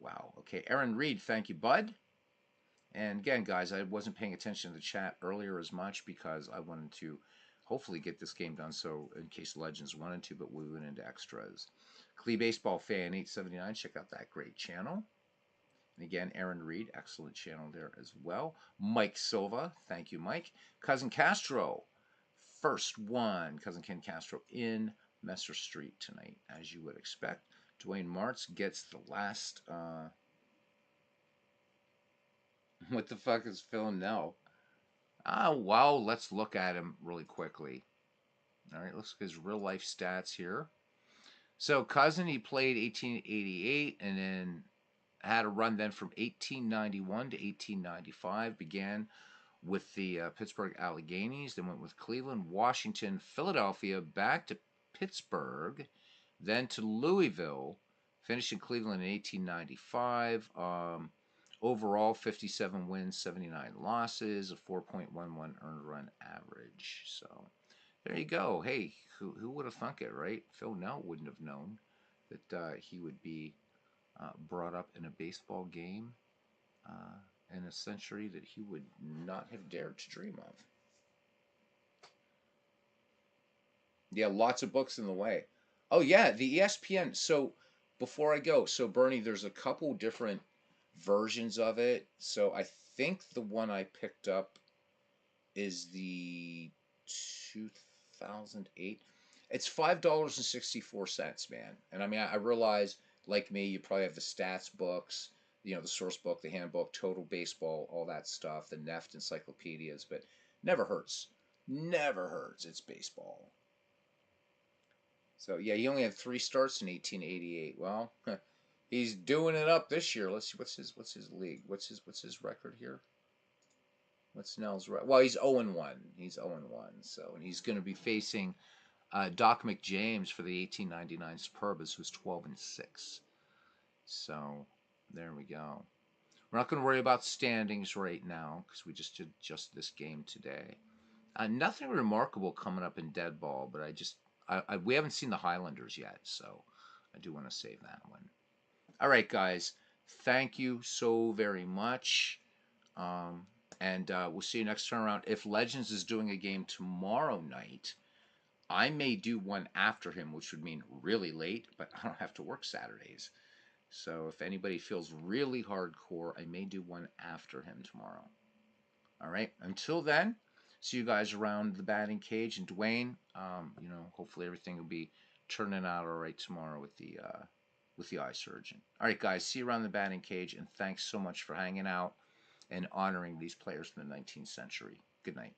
Speaker 1: Wow. Okay, Aaron Reed, thank you, bud. And again, guys, I wasn't paying attention to the chat earlier as much because I wanted to hopefully get this game done. So in case Legends wanted to, but we went into extras. Clee Baseball Fan 879, check out that great channel. And again, Aaron Reed, excellent channel there as well. Mike Silva, thank you, Mike. Cousin Castro, first one. Cousin Ken Castro in Messer Street tonight, as you would expect. Dwayne Martz gets the last. What the fuck is Phil Nell? Wow, let's look at him really quickly. All right, let's look at his real life stats here. So, Cousin, he played 1888 and then had a run then from 1891 to 1895. Began with the Pittsburgh Alleghenies, then went with Cleveland, Washington, Philadelphia, back to Pittsburgh, then to Louisville, finished in Cleveland in 1895. Overall, 57 wins, 79 losses, a 4.11 earned run average. So there you go. Hey, who would have thunk it, right? Phil Nell wouldn't have known that he would be brought up in a baseball game in a century that he would not have dared to dream of. Yeah, lots of books in the way. Oh, yeah, the ESPN. So before I go, Bernie, there's a couple different versions of it. So I think the one I picked up is the 2008. It's $5.64, man. And I mean, I realize, like me, you probably have the stats books, the source book, the handbook, Total Baseball, all that stuff, the Neft encyclopedias, but never hurts. Never hurts. It's baseball. So yeah, he only had 3 starts in 1888. Well, he's doing it up this year. Let's see what's his league. What's his record here? What's Snell's record? Well, he's 0-1. He's 0-1. So, and he's going to be facing Doc McJames for the 1899 Superbas, who's 12-6. So there we go. We're not going to worry about standings right now because we just did just this game today. Nothing remarkable coming up in dead ball, but we haven't seen the Highlanders yet, so I do want to save that one. All right, guys. Thank you so very much. And we'll see you next turn around. If Legends is doing a game tomorrow night, I may do one after him, which would mean really late, but I don't have to work Saturdays. So if anybody feels really hardcore, I may do one after him tomorrow. All right. Until then, see you guys around the batting cage. And Dwayne, hopefully everything will be turning out all right tomorrow with the eye surgeon. All right, guys. See you around the batting cage, and thanks so much for hanging out and honoring these players from the 19th century. Good night.